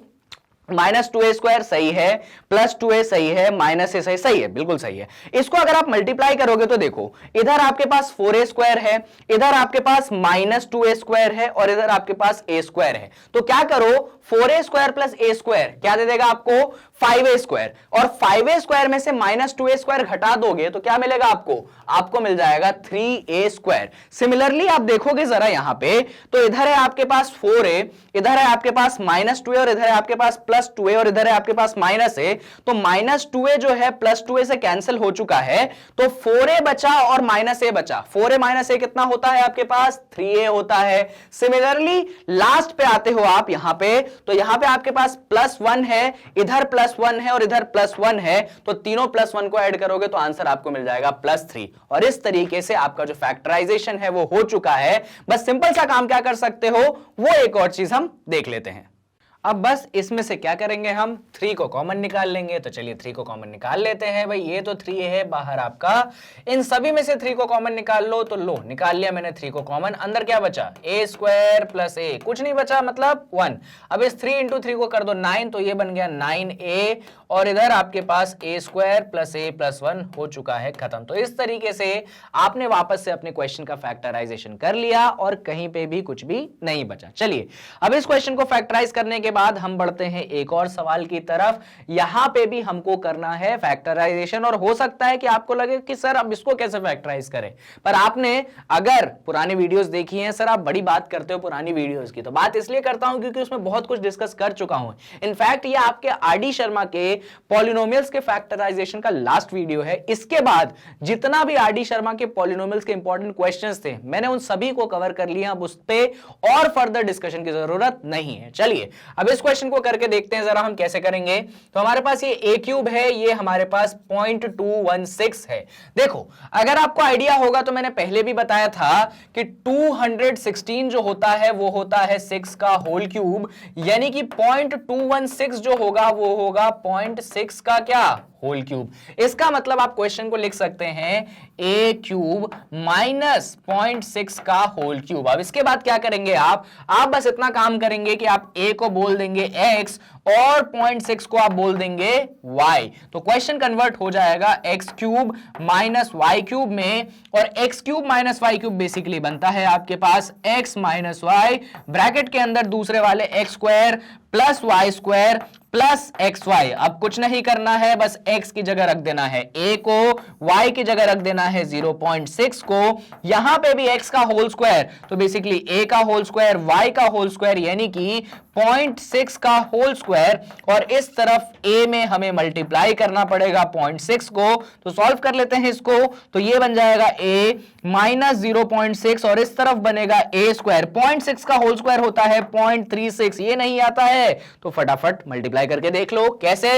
माइनस 2a स्क्वायर सही है, प्लस 2a सही है, माइनस a सही है, बिल्कुल सही है। इसको अगर आप मल्टीप्लाई करोगे तो देखो, इधर आपके पास 4a स्क्वायर है, इधर आपके पास माइनस 2a स्क्वायर है, और इधर आपके पास a स्क्वायर है। तो क्या करो, 4a square plus a square क्या दे देगा आपको, 5a स्क्वायर, और 5a स्क्वायर में से माइनस 2a स्क्वायर घटा दोगे तो क्या मिलेगा आपको मिल जाएगा 3a स्क्वायर। सिमिलरली आप देखोगे जरा यहां पे, तो इधर है आपके पास 4a, इधर है आपके पास माइनस 2a, और इधर है आपके पास प्लस 2a, और इधर है आपके पास माइनस a। तो माइनस 2a जो है प्लस 2a से कैंसिल हो चुका है, तो 4a बचा और माइनस a बचा। 4a माइनस a कितना होता है आपके पास, 3a होता है। सिमिलरली लास्ट पे आते हो आप यहां पे, तो यहां पे आपके पास प्लस 1 है, इधर प्लस 1 है और इधर प्लस 1 है, तो तीनों प्लस 1 को ऐड करोगे तो आंसर आपको मिल जाएगा प्लस 3। और इस तरीके से आपका जो फैक्टराइजेशन है वो हो चुका है। बस सिंपल सा काम क्या कर सकते हो, वो एक और चीज हम देख लेते हैं। अब बस इसमें से क्या करेंगे, हम 3 को कॉमन निकाल लेंगे। तो चलिए 3 को कॉमन निकाल लेते हैं भाई। ये तो 3 है बाहर आपका, इन सभी में से 3 को कॉमन निकाल लो। तो लो निकाल लिया मैंने 3 को कॉमन, अंदर क्या बचा, a स्क्वायर प्लस a, कुछ नहीं बचा मतलब 1। अब इस 3 इंटू 3 को कर दो 9, तो ये बन गया 9a, और इधर आपके पास a square plus a plus 1 हो चुका है, खत्म। तो इस तरीके से आपने वापस से अपने क्वेश्चन का फैक्टराइजेशन कर लिया और कहीं पे भी कुछ भी नहीं बचा। चलिए अब इस क्वेश्चन को फैक्टराइज करने के बाद हम बढ़ते हैं एक और सवाल की तरफ। यहां पे भी हमको करना है फैक्टराइजेशन, और हो सकता है कि आपको लगे कि सर अब इसको कैसे फैक्टराइज करें, पर आपने अगर पुरानी वीडियोस देखी हैं, सर आप बड़ी बात करते हो पुरानी वीडियोस की, तो बात इसलिए करता हूं क्योंकि उसमें बहुत कुछ डिस्कस कर चुका हूं। इनफैक्ट ये आपके आरडी शर्मा के पॉलिनोमियल्स के फैक्टराइजेशन का लास्ट वीडियो है। इसके बाद जितना भी आरडी शर्मा के पॉलिनोमियल्स के इंपॉर्टेंट क्वेश्चंस थे, मैंने उन सभी को कवर कर लिया। अब उस पे और फर्दर डिस्कशन की जरूरत नहीं है। चलिए अब इस क्वेश्चन को करके देखते हैं जरा हम कैसे करेंगे। तो हमारे पास ये a क्यूब है, ये हमारे पास 0.216 है। देखो अगर आपको आइडिया होगा तो मैंने पहले भी बताया था कि 216 जो होता है वो होता है 6 का होल क्यूब, यानी कि 0.216 जो होगा वो होगा 0.6 का क्या, होल क्यूब। इसका मतलब आप क्वेश्चन को लिख सकते हैं a क्यूब माइनस 0.6 का होल क्यूब। अब इसके बाद क्या करेंगे आप बस इतना काम करेंगे कि आप a को बोल देंगे x और 0.6 को आप बोल देंगे y। तो क्वेश्चन कन्वर्ट हो जाएगा x cube minus y cube में, और x cube minus y cube basically बनता है आपके पास x माइनस y, ब्रैकेट के अंदर दूसरे वाले x square plus y square plus x y. अब कुछ नहीं करना है, बस x की जगह रख देना है a को, y की जगह रख देना है 0.6 को, यहां पे भी x का होल स्क्वायर, तो बेसिकली a का होल स्क्वायर y का होल स्क्वायर यानी कि 0.6 का होल स्क्वायर, और इस तरफ a में हमें मल्टीप्लाई करना पड़ेगा 0.6 को। तो सॉल्व कर लेते हैं इसको, तो ये बन जाएगा a माइनस 0.6 और इस तरफ बनेगा a स्क्वायर। 0.6 का होल स्क्वायर होता है 0.36, ये नहीं आता है तो फटाफट मल्टीप्लाई करके देख लो कैसे।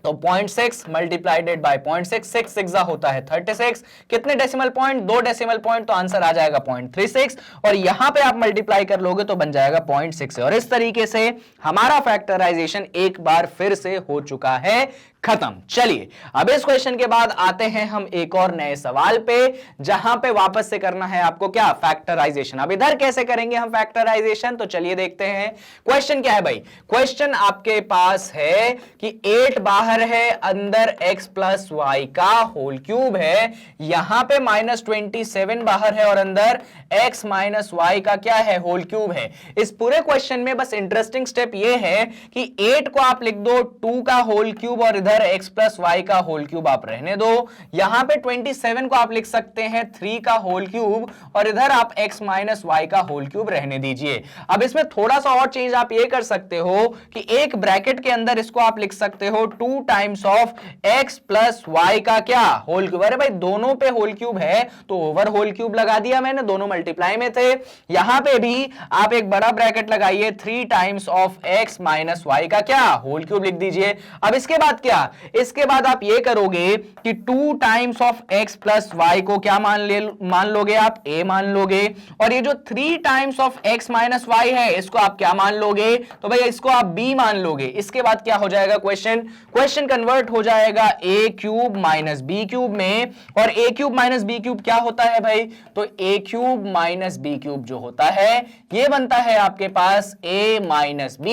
तो 0.6 मल्टीप्लाइडेड बाय 0.6, 6 6 होता है 36, कितने डेसिमल पॉइंट, 2 डेसिमल पॉइंट, तो आंसर आ जाएगा 0.36, और यहां पे आप मल्टीप्लाई कर लोगे तो बन जाएगा 0.6 से। और इस तरीके से हमारा फैक्टराइजेशन एक बार फिर से हो चुका है, खत्म। चलिए अब इस क्वेश्चन के बाद आते हैं हम एक और नए सवाल पे, जहां पे वापस से करना है आपको क्या, फैक्टराइजेशन। अब इधर कैसे करेंगे हम फैक्टराइजेशन, तो चलिए देखते हैं। क्वेश्चन क्या है भाई, क्वेश्चन आपके पास है कि 8 बाहर है, अंदर x प्लस वाई का होल क्यूब है, यहां पे -27 बाहर है और अंदर x माइनस वाई का क्या है, होल क्यूब है। इस पूरे क्वेश्चन में बस इंटरेस्टिंग स्टेप ये है कि 8 को आप लिख दो 2 का होल क्यूब, और इधर x प्लस वाई का होल क्यूब आप रहने दो। यहां पे 27 को आप लिख सकते हैं 3 का होल क्यूब, और इधर आप x माइनस वाई का होल क्यूब रहने दीजिए। अब इसमें थोड़ा सा और चेंज आप ये कर सकते हो कि एक ब्रैकेट के अंदर इसको आप लिख सकते हो 2 times of x plus y का क्या, होल क्यूब। अरे भाई दोनों पे होल क्यूब है तो ओवर होल क्यूब लगा दिया मैंने, दोनों मल्टीप्लाई में थे। यहां पे भी आप एक बड़ा ब्रैकेट लगाइए 3 times of x minus y का क्या, होल क्यूब लिख दीजिए। अब इसके बाद क्या, इसके बाद आप ये करोगे कि 2 times of x plus y को क्या मान लोगे आप, a मान लोगे, और ये जो 3 times of x minus y है इसको आप क्या मान लोगे, तो भाई इसको आप b मान लोगे। इसके बाद क्या हो जाएगा, क्वेश्चन कन्वर्ट हो जाएगा a cube minus b cube में, और a cube minus b cube क्या होता है भाई, तो a cube minus b cube जो होता है ये बनता है आपके पास a माइनस b,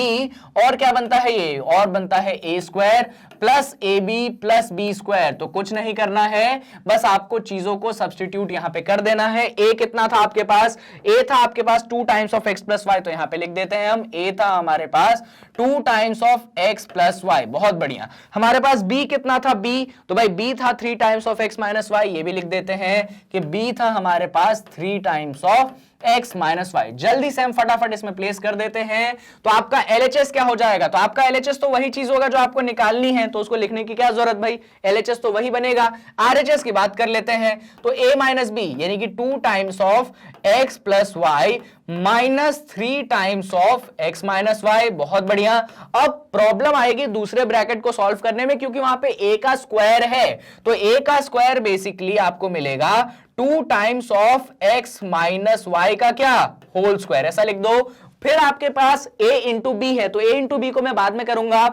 और क्या बनता है ये, और बनता है a square plus a b plus B square. तो कुछ नहीं करना है, बस आपको चीजों को सब्स्टिट्यूट यहां पे कर देना है। a कितना था आपके पास, a था आपके पास 2 times of x plus y, तो यहां पे लिख देते हैं हम a था हमारे पास 2 times of x plus y, बहुत बढ़िया। हमारे पास b कितना था, b, तो भाई b था 3 times of x minus y, ये भी लिख देते हैं कि b था हमारे पास 3 times of x minus y. जल्दी से हम फटाफट इसमें प्लेस कर देते हैं, तो आपका LHS क्या हो जाएगा, तो आपका LHS तो वही चीज होगा जो आपको निकालनी है, तो उसको लिखने की क्या जरूरत भाई, LHS तो वही बनेगा। RHS की बात कर लेते हैं, तो a माइनस बी यानी कि 2 times of x plus y minus 3 times of x minus y, बहुत बढ़िया। अब प्रॉब्लम आएगी दूसरे ब्रैकेट को सॉल्व करने में, क्योंकि वहां पे a का स्क्वायर है, तो a का स्क्वायर बेसिकली आपको मिलेगा 2 times of x minus y का क्या, होल स्क्वायर, ऐसा लिख दो फिर आपके पास a इंटू बी है, तो a इंटू बी को मैं बाद में करूंगा,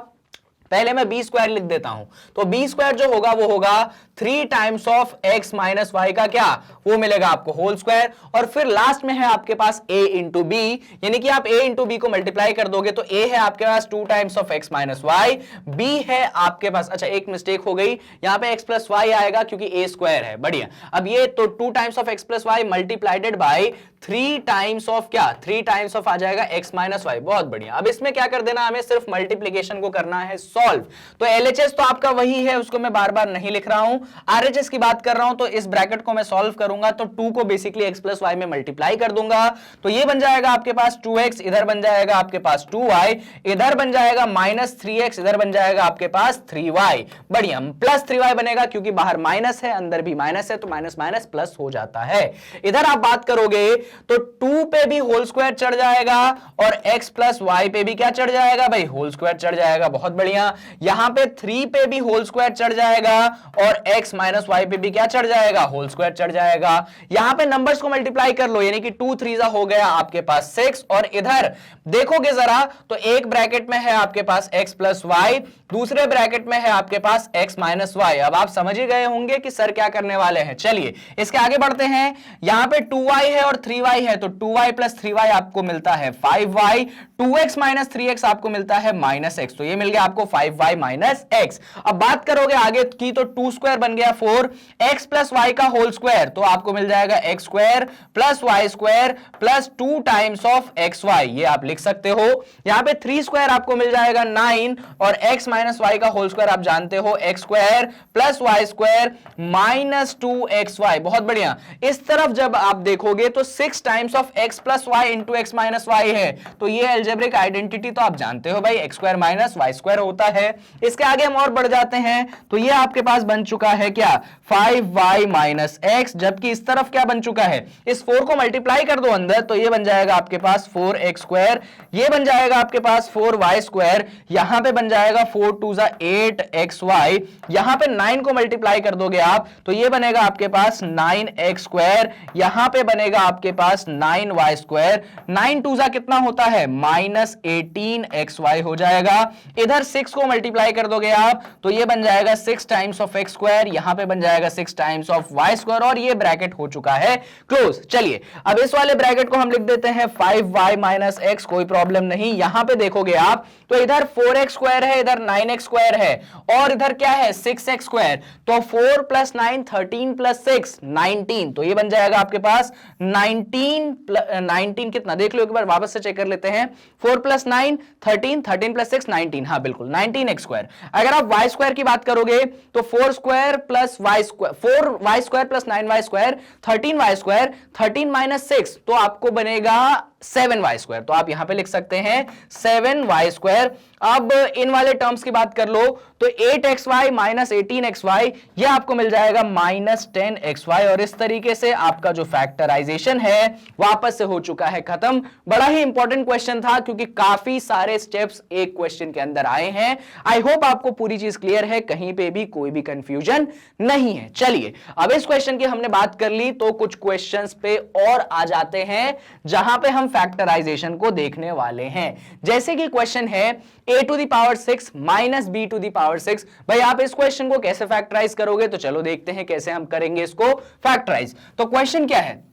पहले मैं बी स्क्वायर लिख देता हूं। तो बी स्क्वायर जो होगा वो होगा 3 times of x minus y का क्या, वो मिलेगा आपको होल स्क्वायर। और फिर लास्ट में है आपके पास a इंटू बी, यानी कि आप a इंटू बी को मल्टीप्लाई कर दोगे तो a है आपके पास 2 times of x minus y, b है आपके पास, अच्छा एक मिस्टेक हो गई, यहां पे x प्लस वाई आएगा क्योंकि a स्क्वायर है, बढ़िया। अब ये तो 2 times of x plus y multiplied by 3 times of क्या, 3 टाइम्स ऑफ आ जाएगा x माइनस वाई, बहुत बढ़िया। अब इसमें क्या कर देना, हमें सिर्फ मल्टीप्लीकेशन को करना है सॉल्व। तो LHS तो आपका वही है, उसको मैं बार बार नहीं लिख रहा हूं। RHS की बात कर रहा हूं, तो इस ब्रैकेट को मैं सॉल्व करूंगा तो 2 को बेसिकली x प्लस वाई में मल्टीप्लाई कर दूंगा, तो ये बन जाएगा आपके पास 2x, इधर बन जाएगा आपके पास 2y, इधर बन जाएगा माइनस 3x, इधर बन जाएगा आपके पास 3y, बढ़िया। प्लस 3y बनेगा क्योंकि बाहर माइनस है, अंदर भी माइनस है, तो माइनस माइनस प्लस हो जाता है। इधर आप बात करोगे तो 2 पे भी होल स्क्वायर चढ़ जाएगा और x प्लस वाई पे भी क्या चढ़ जाएगा भाई, होल स्क्वायर चढ़ जाएगा, बहुत बढ़िया। यहां पे 3 पे भी होल स्क्वायर चढ़ जाएगा और x माइनस वाई पे भी क्या चढ़ जाएगा, होल स्क्वायर चढ़ जाएगा। यहां पे नंबर्स को मल्टीप्लाई कर लो, यानी कि 2 3 हो गया आपके पास 6, और इधर देखोगे जरा तो एक ब्रैकेट में है आपके पास x प्लस वाई, दूसरे ब्रैकेट में है आपके पास x माइनस वाई। अब आप समझ ही गए होंगे कि सर क्या करने वाले हैं। चलिए इसके आगे बढ़ते हैं, यहां पे 2y है और 3y है, तो 2y प्लस 3y आपको मिलता है 5y, 2x माइनस 3x आपको मिलता है माइनस x, तो ये मिल गया आपको 5y माइनस x। अब बात करोगे आगे की तो 2 स्क्वायर बन गया 4, x प्लस वाई का होल स्क्वायर, तो आपको मिल जाएगा x square plus Y square plus 2 times of x y, ये आप लिख सकते हो। यहां पे 3 स्क्वायर आपको मिल जाएगा 9, और x माइनस वाई का होल स्क्वायर आप जानते हो x square plus Y square minus 2xy, बहुत बढ़िया। इस तरफ जब आप देखोगे तो 6 times of x plus y into x minus y है, तो ये अलजेब्रिक आइडेंटिटी तो आप जानते हो भाई, x square minus y square होता है। इसके आगे हम और बढ़ जाते हैं, तो ये आपके पास बन चुका है क्या, 5y माइनस x, जबकि इस तरफ क्या बन चुका है, इस 4 को मल्टीप्लाई कर दो अंदर, तो ये बन जाएगा आपके पास 4x स्क्वायर, ये बन जाएगा आपके पास 4y स्क्वायर, यहां पे बन जाएगा 4 2 8xy, यहां पे 9 को मल्टीप्लाई कर दोगे आप तो ये बनेगा आपके पास 9x स्क्वायर, यहां पे बनेगा आपके पास 9y स्क्वायर, 9 2 कितना होता है, माइनस 18xy हो जाएगा। इधर 6 को मल्टीप्लाई कर दोगे आप तो ये बन जाएगा 6 टाइम्स ऑफ x स्क्वायर, यहां पे बन जाएगा 6 टाइम्स ऑफ y स्क्वायर, और ये ब्रैकेट हो चुका है क्लोज। चलिए अब इस वाले ब्रैकेट को हम लिख देते हैं 5y माइनस x, कोई प्रॉब्लम नहीं। यहां पे देखोगे आप तो इधर 4x स्क्वायर है, इधर 9x स्क्वायर है, और इधर क्या है 6x स्क्वायर, तो 4 प्लस 9 13 प्लस 6 19, तो ये बन जाएगा आपके पास 19 कितना देख लो एक बार, वापस से चेक कर लेते हैं, 4 प्लस 9 13, 13 प्लस 6 19, हाँ बिल्कुल 19x स्क्वायर। अगर आप y स्क्वायर की बात करोगे तो 4 square plus y square, 4y square plus 9y square 13y square, 13 minus 6 तो आपको बनेगा 7y स्क्वायर, तो आप यहां पे लिख सकते हैं 7y स्क्वायर। अब इन वाले टर्म्स की बात कर लो तो 8xy माइनस 18xy, यह आपको मिल जाएगा माइनस 10xy, और इस तरीके से आपका जो फैक्टराइजेशन है वापस से हो चुका है खत्म। बड़ा ही इंपॉर्टेंट क्वेश्चन था क्योंकि काफी सारे स्टेप्स एक क्वेश्चन के अंदर आए हैं। आई होप आपको पूरी चीज क्लियर है, कहीं पे भी कोई भी कंफ्यूजन नहीं है। चलिए अब इस क्वेश्चन की हमने बात कर ली तो कुछ क्वेश्चंस पे और आ जाते हैं जहां पे हम फैक्टराइजेशन को देखने वाले हैं। जैसे कि क्वेश्चन है a टू द पावर 6 माइनस b टू द पावर 6, भाई आप इस क्वेश्चन को कैसे फैक्टराइज करोगे, तो चलो देखते हैं कैसे हम करेंगे इसको फैक्टराइज। तो क्वेश्चन क्या है,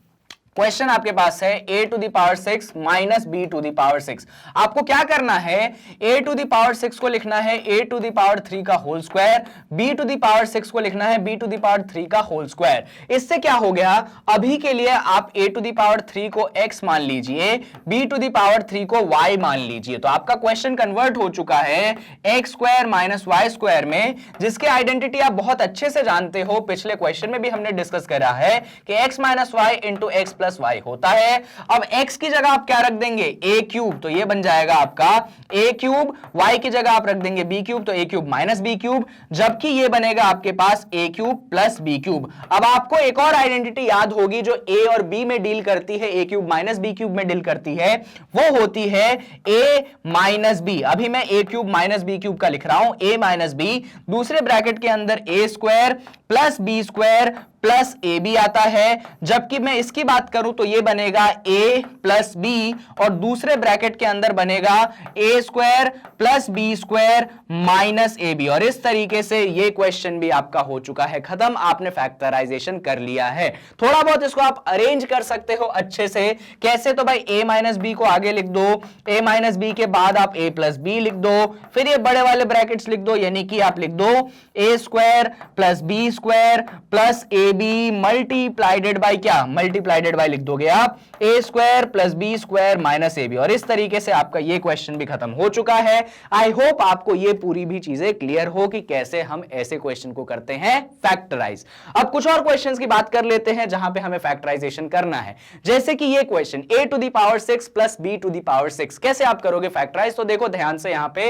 क्वेश्चन आपके पास है a टू द पावर 6 माइनस b टू द पावर 6। आपको क्या करना है, a टू द पावर 6 को लिखना है a टू द पावर 3 का whole square, b to the power 6 को लिखना है b टू द पावर 3 का होल स्क्वायर। इससे क्या हो गया, अभी के लिए आप a टू द पावर 3 को x मान लीजिए, b टू द पावर 3 को y मान लीजिए, तो आपका क्वेश्चन कन्वर्ट हो चुका है x square minus y square में, जिसके आइडेंटिटी आप बहुत अच्छे से जानते हो, पिछले क्वेश्चन में भी हमने डिस्कस करा है कि x minus y into x plus y होता है। अब x की जगह आप क्या रख देंगे, a क्यूब, तो ये बन जाएगा आपका a क्यूब, y की जगह आप रख देंगे b क्यूब, तो a cube minus b cube, जबकि ये बनेगा आपके पास a cube plus b cube. अब आपको एक और आइडेंटिटी याद होगी जो a और b में डील करती है, a cube minus b cube में डील करती है, वो होती है a माइनस b। अभी मैं a cube minus b cube का लिख रहा हूं, a माइनस b, दूसरे ब्रैकेट के अंदर a square plus b square plus a b आता है, जबकि मैं इसकी बात करूं तो ये बनेगा ए प्लस बी और दूसरे ब्रैकेट के अंदर बनेगा a square plus B square minus a b. और इस तरीके से ये क्वेश्चन भी आपका हो चुका है खत्म, आपने फैक्टराइजेशन कर लिया है। थोड़ा बहुत इसको आप अरेंज कर सकते हो अच्छे से। कैसे? तो भाई a माइनस बी को आगे लिख दो, a माइनस बी के बाद आप a प्लस बी लिख दो, फिर ये बड़े वाले ब्रैकेट्स लिख दो, यानी कि आप लिख दो a square plus B square plus a b multiplied by क्या? मल्टीप्लाइडेड बाई लिख दोगे आप a square plus B square minus a b. और इस तरीके से आपका ये क्वेश्चन भी खत्म हो चुका है। आई होप आपको ये पूरी भी चीजें क्लियर हो कि कैसे हम ऐसे क्वेश्चन को करते हैं फैक्टराइज। अब कुछ और क्वेश्चंस की बात कर लेते हैं जहां पे हमें फैक्टराइजेशन करना है, जैसे कि ये question a to the power 6 plus b to the power 6 कैसे आप करोगे फैक्टराइज? तो देखो ध्यान से, यहां पे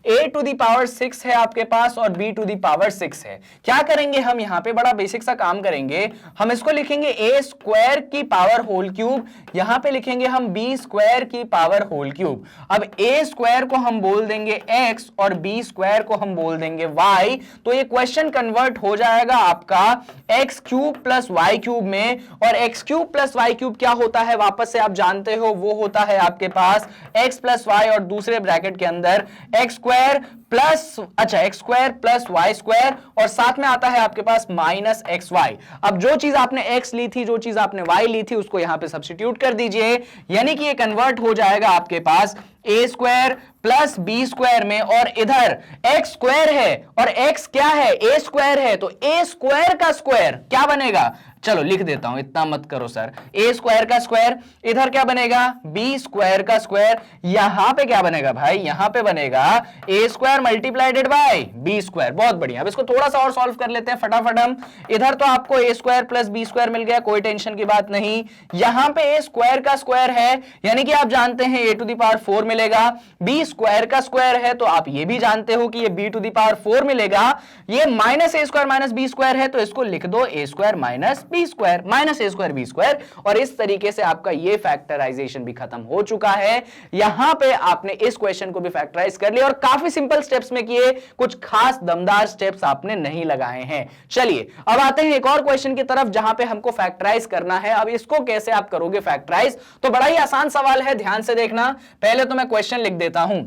a टू द पावर 6 है आपके पास और b टू द पावर 6 है। क्या करेंगे हम? यहां पे बड़ा बेसिक सा काम करेंगे, हम इसको लिखेंगे a स्क्वायर की पावर होल क्यूब, यहां पे लिखेंगे हम b स्क्वायर की पावर होल क्यूब। अब a स्क्वायर को हम बोल देंगे x और b स्क्वायर को हम बोल देंगे y, तो ये क्वेश्चन कन्वर्ट हो जाएगा आपका x cube plus y cube में। और x cube plus y cube क्या होता है? वापस से आप जानते हो, वो होता है आपके पास एक्स प्लस वाई और दूसरे ब्रैकेट के अंदर एक्स स्क्वायर प्लस, अच्छा, x square plus Y square और साथ में आता है आपके पास माइनस एक्स वाई। अब जो चीज आपने एक्स ली थी, जो चीज आपने वाई ली थी, उसको यहां पे सब्स्टिट्यूट कर दीजिए, यानी कि ये कन्वर्ट हो जाएगा आपके पास a square plus B square में। और इधर एक्स स्क्वायर है और एक्स क्या है? ए स्क्वायर है, तो ए स्क्वायर का स्क्वायर क्या बनेगा? चलो लिख देता हूं, इतना मत करो सर। ए स्क्वायर का स्क्वायर, इधर क्या बनेगा? बी स्क्वायर का स्क्वायर। यहां पे क्या बनेगा भाई? यहां पे बनेगा a square multiplied by b square. बहुत बढ़िया। अब इसको थोड़ा सा और सॉल्व कर लेते हैं फटाफट हम। इधर तो आपको ए स्क्वायर प्लस बी स्क्वायर मिल गया, कोई टेंशन की बात नहीं। यहां पे ए स्क्वायर का स्क्वायर है, यानी कि आप जानते हैं ए टू द पावर 4 मिलेगा। बी स्क्वायर का स्क्वायर है, तो आप ये भी जानते हो कि ये बी टू द पावर 4 मिलेगा। ये minus a square minus b square है, तो इसको लिख दो a square minus b square minus a square b square. और इस तरीके से आपका ये फैक्टराइजेशन भी खत्म हो चुका है। यहां पे आपने इस क्वेश्चन को भी फैक्टराइज कर लिया और काफी सिंपल स्टेप्स में किए, कुछ खास दमदार स्टेप्स आपने नहीं लगाए हैं। चलिए अब आते हैं एक और क्वेश्चन की तरफ जहां पे हमको फैक्टराइज करना है। अब इसको कैसे आप करोगे फैक्टराइज? तो बड़ा ही आसान सवाल है, ध्यान से देखना। पहले तो मैं क्वेश्चन लिख देता हूं।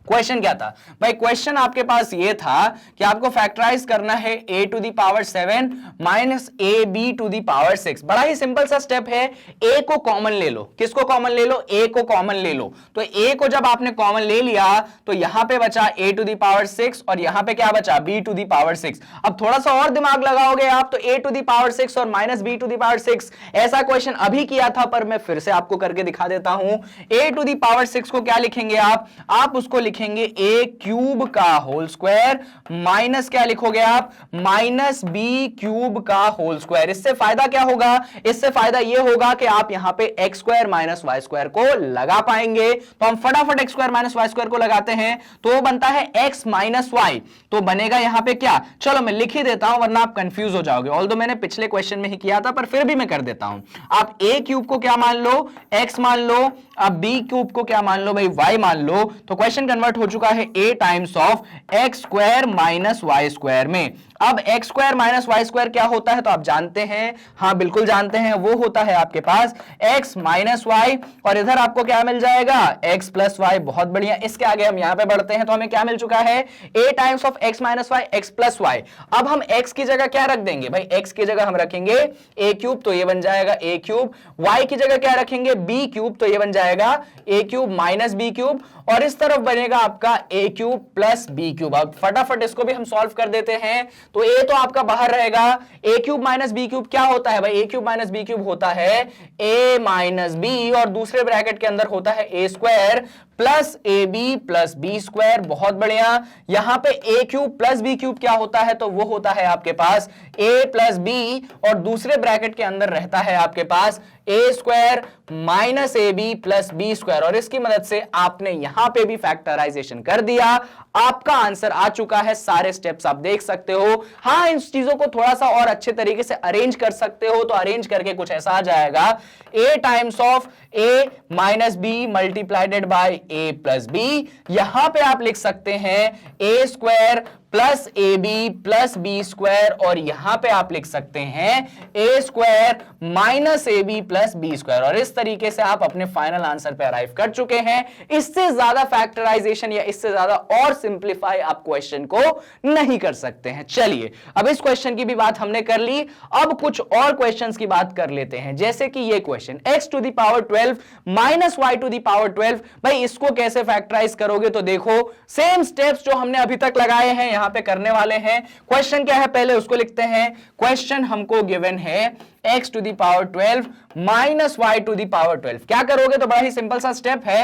क्वेश्चन क्या था भाई? क्वेश्चन आपके पास ये था कि आपको फैक्टराइज करना है a to the power 7 minus a b to the power 6। बड़ा ही सिंपल सा स्टेप है। a को कॉमन ले लो। किसको कॉमन ले लो? a को कॉमन ले लो। तो a को जब आपने कॉमन ले लिया तो यहां पे बचा a टू दी पावर 6 और यहां पे क्या बचा? b to the power 6। अब थोड़ा सा और दिमाग लगाओगे आप तो a टू दी पावर 6 और minus b to the power 6। ऐसा क्वेश्चन अभी किया था, पर मैं फिर से आपको करके दिखा देता हूं। a टू दी पावर 6 को क्या लिखेंगे आप उसको लिखेंगे ए क्यूब का होल स्क्वायर माइनस क्या लिखोगे आप? माइनस बी क्यूब का होल स्क्वायर। इससे फायदा क्या होगा? इससे फायदा यह होगा कि आप यहां पे x square minus y square को लगा पाएंगे। तो हम फटाफट x square minus y square को लगाते हैं, तो वो बनता है एक्स माइनस वाई। तो बनेगा यहां पे क्या? चलो मैं लिख ही देता हूं वरना आप कंफ्यूज हो जाओगे। ऑल्दो मैंने पिछले क्वेश्चन में ही किया था, पर फिर भी मैं कर देता हूं। आप ए क्यूब को क्या मान लो? एक्स मान लो। आप बी क्यूब को क्या मान लो भाई? वाई मान लो। तो क्वेश्चन कन्वर्ट हो चुका है a times of x square minus y square में। अब x square minus y square क्या होता है? तो आप जानते हैं, हाँ बिल्कुल जानते हैं, वो होता है आपके पास एक्स माइनस वाई और इधर आपको क्या मिल जाएगा? X plus y. बहुत बढ़िया। इसके आगे हम यहां पे बढ़ते हैं तो हमें क्या मिल चुका है? a times of x minus y x plus y. अब हम x की जगह क्या रख देंगे भाई? x की जगह हम रखेंगे a क्यूब, तो ये बन जाएगा a क्यूब। y की जगह क्या रखेंगे? b क्यूब, तो ये बन जाएगा a cube minus b cube. और इस तरफ बनेगा आपका a cube plus b cube. अब फटाफट इसको भी हम सॉल्व कर देते हैं। तो a तो आपका बाहर रहेगा, a cube minus b cube क्या होता है भाई? a cube minus b cube होता है a माइनस b और दूसरे ब्रैकेट के अंदर होता है a square plus a b plus B square. बहुत बढ़िया। यहां पे a cube plus b cube क्या होता है? तो वो होता है आपके पास ए प्लस बी और दूसरे ब्रैकेट के अंदर रहता है आपके पास a square minus a b plus B square. और इसकी मदद से आपने यहां पे भी फैक्टराइजेशन कर दिया। आपका आंसर आ चुका है। सारे स्टेप्स आप देख सकते हो। हाँ, इन चीजों को थोड़ा सा और अच्छे तरीके से अरेंज कर सकते हो, तो अरेंज करके कुछ ऐसा आ जाएगा a times of a minus b multiplied by a plus b. यहां पे आप लिख सकते हैं a square plus a b plus B square, और यहां पे आप लिख सकते हैं a square minus a b plus B square. और इस तरीके से आप अपने फाइनल आंसर पे अराइव कर चुके हैं। इससे ज्यादा फैक्टराइजेशन या इससे ज्यादा और सिंप्लीफाई आप क्वेश्चन को नहीं कर सकते हैं। चलिए, अब इस क्वेश्चन की भी बात हमने कर ली, अब कुछ और क्वेश्चंस की बात कर लेते हैं। जैसे कि ये question x to the power 12 minus y to the power 12, भाई इसको कैसे फैक्टराइज करोगे? तो देखो, सेम स्टेप्स जो हमने अभी तक लगाए हैं यहां पे करने वाले हैं। क्वेश्चन क्या है पहले उसको लिखते हैं। क्वेश्चन हमको गिवन है x to the power 12 minus y to the power 12। क्या करोगे? तो बड़ा ही सिंपल सा स्टेप है,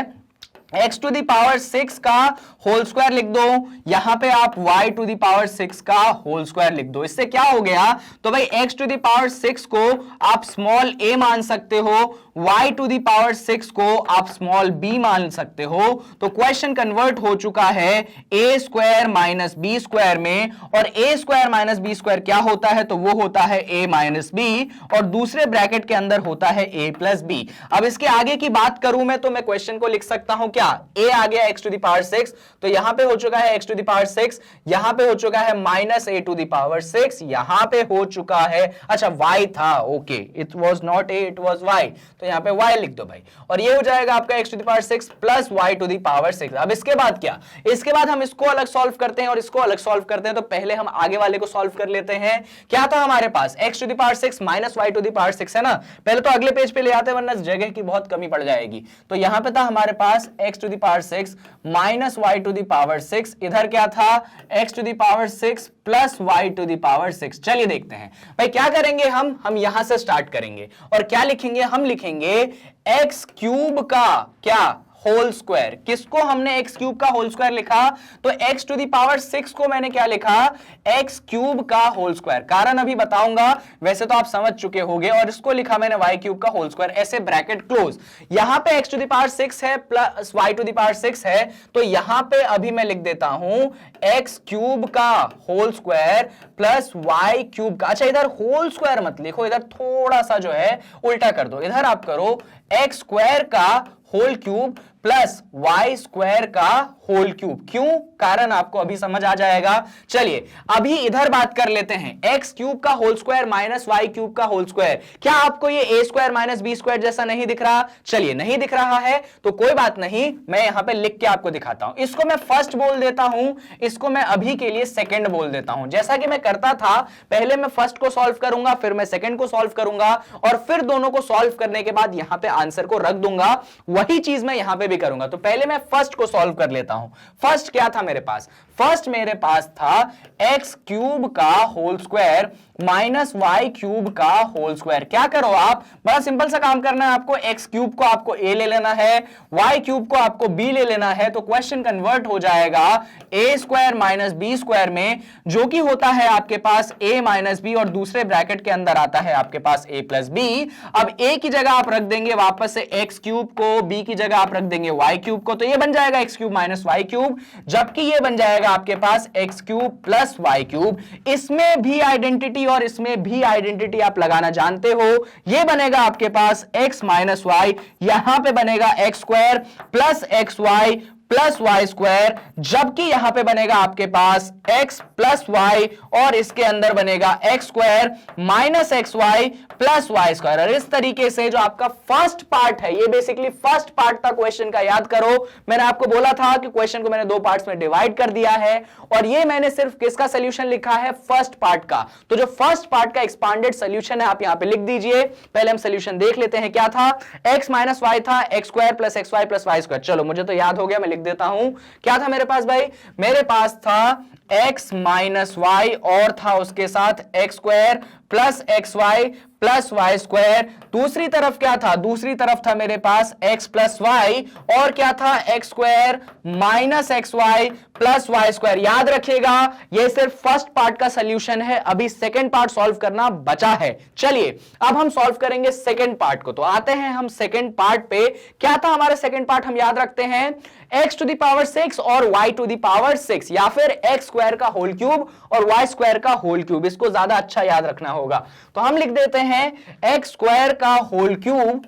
x टू द पावर 6 का होल स्क्वायर लिख दो, यहां पे आप y टू द पावर 6 का होल स्क्वायर लिख दो। इससे क्या हो गया? तो भाई x टू द पावर 6 को आप स्मॉल a मान सकते हो, y टू द पावर 6 को आप स्मॉल b मान सकते हो। तो क्वेश्चन कन्वर्ट हो चुका है a square minus b square में, और a square minus b square क्या होता है? तो वो होता है a माइनस b, और दूसरे ब्रैकेट के अंदर होता है a प्लस b। अब इसके आगे की बात करूं मैं, तो मैं क्वेश्चन को लिख सकता हूं क्या? a आ गया x टू द पावर 6, तो यहां पे हो चुका है x टू द पावर 6, यहां पे हो चुका है minus a to the power 6, यहां पे हो चुका है, अच्छा y था, okay, it was not a, it was y, तो यहां पे y लिख दो भाई। और ये हो जाएगा आपका x to the power 6 plus y to the power 6। अब इसके बाद क्या? इसके बाद हम इसको अलग सॉल्व करते हैं और इसको अलग सॉल्व करते हैं। तो पहले हम आगे वाले को सॉल्व कर लेते हैं। क्या था हमारे पास? x to the power 6 minus y to the power 6 है ना। पहले तो अगले पेज पे ले आते, वरना जगह की बहुत कमी पड़ जाएगी। तो यहां पे था हमारे पास x to the power 6 minus y to the power 6, इधर क्या था? x to the power 6 plus y to the power 6। चलिए देखते हैं भाई क्या करेंगे। हम यहां से स्टार्ट करेंगे और क्या लिखेंगे? हम लिखेंगे x क्यूब का क्या? Whole square. किसको हमने x क्यूब का होल स्क्वायर लिखा? तो x टू द पावर 6 को मैंने क्या लिखा? x क्यूब का होल स्क्वायर। कारण अभी बताऊंगा, वैसे तो आप समझ चुके होंगे। और इसको लिखा मैंने y क्यूब का होल स्क्वायर, ऐसे ब्रैकेट क्लोज। यहां पे x टू द पावर 6 है plus y to the power 6 है, तो यहां पे अभी मैं लिख देता हूं x क्यूब का whole square plus y cube का। अच्छा, इधर होल स्क्वायर मत लिखो, इधर थोड़ा सा जो है उल्टा कर दो। इधर आप करो x स्क्वायर का whole cube plus y square का होल क्यूब। क्यों? कारण आपको अभी समझ आ जाएगा। चलिए अभी इधर बात कर लेते हैं, x क्यूब का whole square minus y cube का होल स्क्वायर। क्या आपको ये a square minus b square जैसा नहीं दिख रहा? चलिए, नहीं दिख रहा है तो कोई बात नहीं, मैं यहां पे लिख के आपको दिखाता हूं। इसको मैं फर्स्ट बोल देता हूं, इसको मैं अभी के लिए सेकंड बोल देता हूं। जैसा कि मैं करता था, पहले मैं फर्स्ट को सॉल्व करूंगा, फिर मैं सेकंड को सॉल्व करूंगा, और फिर दोनों को सॉल्व करने के बाद यहां पे आंसर को रख दूंगा। वही चीज मैं यहां पे भी करूंगा। तो पहले मैं फर्स्ट को सॉल्व कर लेता हूं। फर्स्ट क्या था मेरे पास? फर्स्ट मेरे पास था x क्यूब का whole square minus y cube का होल स्क्वायर। क्या करो आप? बड़ा सिंपल सा काम करना है आपको। x क्यूब को आपको a ले लेना है, y क्यूब को आपको b ले लेना है। तो क्वेश्चन कन्वर्ट हो जाएगा a square minus b square में, जो कि होता है आपके पास a माइनस बी, और दूसरे ब्रैकेट के अंदर आता है आपके पास a प्लस बी। अब a की जगह आप रख देंगे वापस से x क्यूब को, b की जगह आप रख देंगे y क्यूब को, तो ये बन जाएगा x cube minus y cube, जबकि ये बन जाएगा आपके पास x cube plus y cube. इसमें भी आइडेंटिटी और इसमें भी आइडेंटिटी आप लगाना जानते हो। ये बनेगा आपके पास x माइनस y, यहां पे बनेगा x square plus x y plus Y square, जबकि यहां पे बनेगा आपके पास x प्लस वाई, और इसके अंदर बनेगा x square minus x y plus Y square. और इस तरीके से जो आपका फर्स्ट पार्ट है, ये बेसिकली फर्स्ट पार्ट था क्वेश्चन का। याद करो, मैंने आपको बोला था कि क्वेश्चन को मैंने दो पार्ट्स में डिवाइड कर दिया है, और ये मैंने सिर्फ किसका सोल्यूशन लिखा है? फर्स्ट पार्ट का। तो जो फर्स्ट पार्ट का एक्सपांडेड सोल्यूशन है आप यहां पे लिख दीजिए। पहले हम सोल्यूशन देख लेते हैं। क्या था? x माइनस वाई था, x square plus x y plus Y square. चलो, मुझे तो याद हो गया, मैं देता हूं। क्या था मेरे पास भाई? मेरे पास था x माइनस वाई, और था उसके साथ x square plus x y plus Y square. दूसरी तरफ क्या था? दूसरी तरफ था मेरे पास x प्लस वाई, और क्या था? X square minus x y plus Y square. याद रखिएगा, ये सिर्फ फर्स्ट पार्ट का सोल्यूशन है, अभी सेकंड पार्ट सॉल्व करना बचा है। चलिए अब हम सॉल्व करेंगे सेकंड पार्ट को। तो आते हैं हम सेकंड पार्ट पे। क्या था हमारा सेकंड पार्ट? हम याद रखते हैं x टू द पावर 6 और y टू द पावर 6, या फिर x स्क्वायर का होल क्यूब और y स्क्वायर का होल क्यूब। इसको ज्यादा अच्छा याद रखना होगा। तो हम लिख देते हैं x स्क्वायर का होल क्यूब,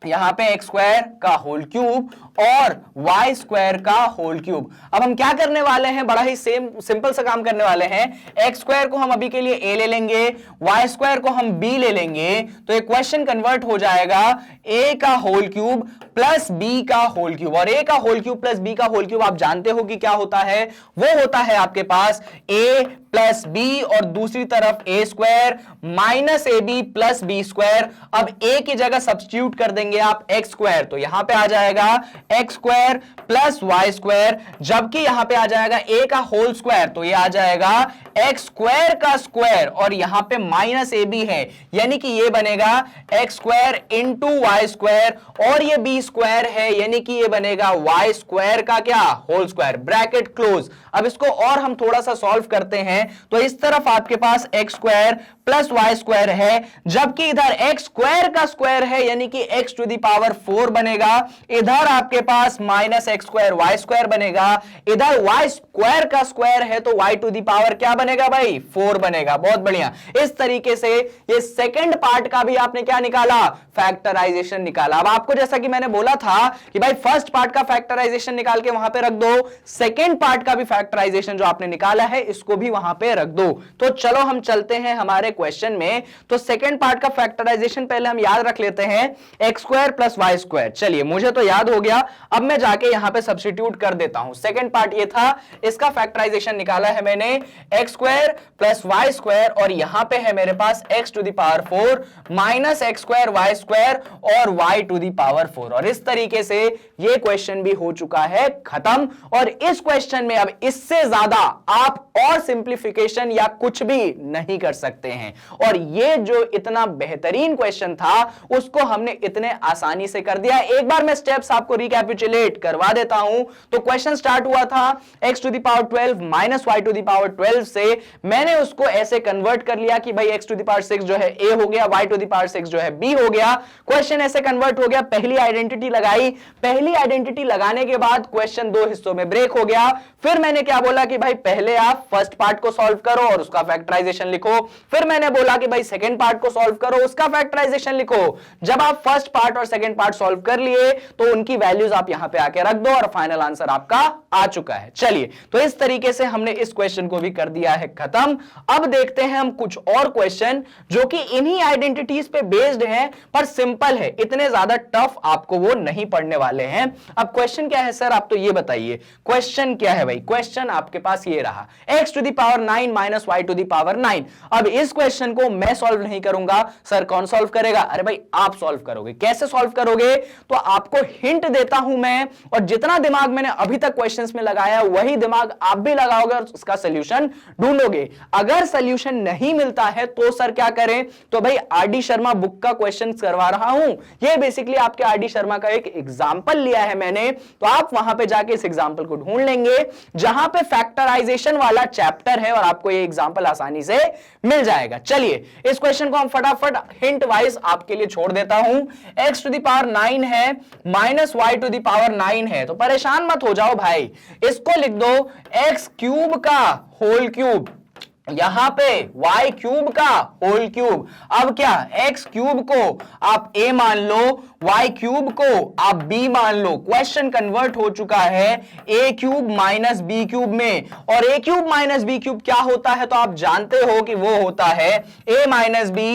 यहां पे x स्क्वायर का होल क्यूब, और वाई स्क्वायर का होल क्यूब। अब हम क्या करने वाले हैं, बड़ा ही सिंपल सा काम करने वाले हैं। एक्स स्क्वायर को हम अभी के लिए ए ले लेंगे, वाई स्क्वायर को हम बी ले लेंगे, तो इक्वेशन कन्वर्ट हो जाएगा ए का होल क्यूब प्लस बी का होल क्यूब। और ए का होल क्यूब प्लस बी का होल क्यूब आप जानते हो कि क्या होता है, वो होता है आपके पास ए प्लस बी और दूसरी तरफ a square minus a b plus B square. अब ए की जगह सब्स्टिट्यूट कर देंगे आप एक्स स्क्वायर, तो यहां पे आ जाएगा x square plus Y square, जबकि यहां पे आ जाएगा ए का होल स्क्वायर, तो ये आ जाएगा एक्स स्क्वायर का स्क्वायर और यहां पे माइनस ए बी है, यानी कि ये बनेगा x square into y square और ये बी स्क्वायर है, यानी कि ये बनेगा वाई स्क्वायर का क्या होल स्क्वायर, ब्रैकेट क्लोज। अब इसको और हम थोड़ा सा सॉल्व करते हैं, तो इस तरफ आपके पास x square plus Y square है, जबकि इधर एक्स स्क्वायर का स्क्वायर है, यानी कि एक्स टू द पावर 4 बनेगा। इधर आपके पास minus x square y square बनेगा, इधर वाई स्क्वायर का स्क्वायर है तो वाई टू द पावर क्या बनेगा भाई, 4 बनेगा। बहुत बढ़िया। इस तरीके से ये सेकंड पार्ट का भी आपने क्या निकाला, फैक्टराइजेशन निकाला। अब आपको जैसा कि मैंने बोला था कि भाई फर्स्ट पार्ट का फैक्टराइजेशन निकाल के वहां पे रख दो, सेकंड पार्ट का भी फैक्टराइजेशन जो आपने निकाला है इसको भी वहां पे रख दो। तो चलो हम चलते हैं हमारे क्वेश्चन में। तो सेकंड पार्ट का फैक्टराइजेशन पहले हम याद रख लेते हैं, x square plus Y square. चलिए मुझे तो याद हो गया, अब मैं जाके यहां पे सब्स्टिट्यूट कर देता हूं। सेकंड पार्ट ये था, इसका फैक्टराइजेशन निकाला है मैंने, x square plus Y square और यहां पे है मेरे पास x to the power 4 minus x square y square और वाई टू द पावर 4। और इस तरीके से ये क्वेश्चन भी हो चुका है खत्म। और इस क्वेश्चन में अब इससे ज्यादा आप और सिंप्लीफिकेशन या कुछ भी नहीं कर सकते हैं। और ये जो इतना बेहतरीन क्वेश्चन था उसको हमने इतने आसानी से कर दिया। एक बार मैं स्टेप्स आपको रिकैपिचुलेट करवा देता हूं। तो क्वेश्चन स्टार्ट हुआ था x to the power 12 minus y to the power 12 से, मैंने उसको ऐसे कन्वर्ट कर लिया कि भाई x टू द पावर 6 जो है a हो गया, y टू द पावर 6 जो है b हो गया। क्वेश्चन ऐसे कन्वर्ट हो गया, पहली आइडेंटिटी लगाई, पहली आइडेंटिटी लगाने के बाद क्वेश्चन दो हिस्सों में ब्रेक हो गया। फिर मैंने क्या बोला कि भाई पहले आप फर्स्ट पार्ट को सॉल्व करो और उसका फैक्टराइजेशन लिखो, फिर मैंने बोला कि भाई सेकंड पार्ट को सॉल्व करो, उसका फैक्टराइजेशन लिखो। जब आप फर्स्ट पार्ट और सेकंड पार्ट सॉल्व कर लिए तो उनकी वैल्यूज आप यहां पे आके रख दो और फाइनल आंसर आपका आ चुका है। चलिए, तो इस तरीके से हमने इस क्वेश्चन को भी कर दिया है खत्म। अब देखते हैं हम कुछ और क्वेश्चन जो कि इन्हीं आइडेंटिटीज पे बेस्ड हैं, पर सिंपल है, इतने ज्यादा टफ आपको वो नहीं पढ़ने वाले हैं। अब क्वेश्चन क्या है सर, आप तो ये बताइए क्वेश्चन क्या है भाई। क्वेश्चन आपके पास ये रहा, x to the power 9 minus y to the power 9। अब इस क्वेश्चन को मैं सॉल्व नहीं करूंगा, सर कौन सॉल्व करेगा? अरे भाई आप सॉल्व करोगे। कैसे सॉल्व करोगे? तो आपको हिंट देता हूं मैं, और जितना दिमाग मैंने अभी तक क्वेश्चंस में लगाया वही दिमाग आप भी लगाओगे और उसका सॉल्यूशन ढूंढोगे। अगर सॉल्यूशन नहीं मिलता है तो सर क्या करें? तो भाई आरडी शर्मा बुक का क्वेश्चन करवा रहा हूं। ये बेसिकली आपके आरडी शर्मा का एक एग्जांपल लिया है मैंने, तो आप वहां पे जाके इस एग्जांपल को ढूंढ लेंगे जहां पे फैक्टराइजेशन वाला चैप्टर है और आपको ये एग्जांपल आसानी से मिल जाएगा। चलिए इस क्वेश्चन को हम फटाफट हिंट वाइज आपके लिए छोड़ देता हूं। x टू द पावर 9 है minus y to the power 9 है, तो परेशान मत हो जाओ भाई, इसको लिख दो x क्यूब का होल क्यूब, यहां पे y क्यूब का होल क्यूब। अब क्या, x क्यूब को आप a मान लो, y क्यूब को आप b मान लो। क्वेश्चन कन्वर्ट हो चुका है a cube minus b cube में, और a cube minus b cube क्या होता है? तो आप जानते हो कि वो होता है a minus b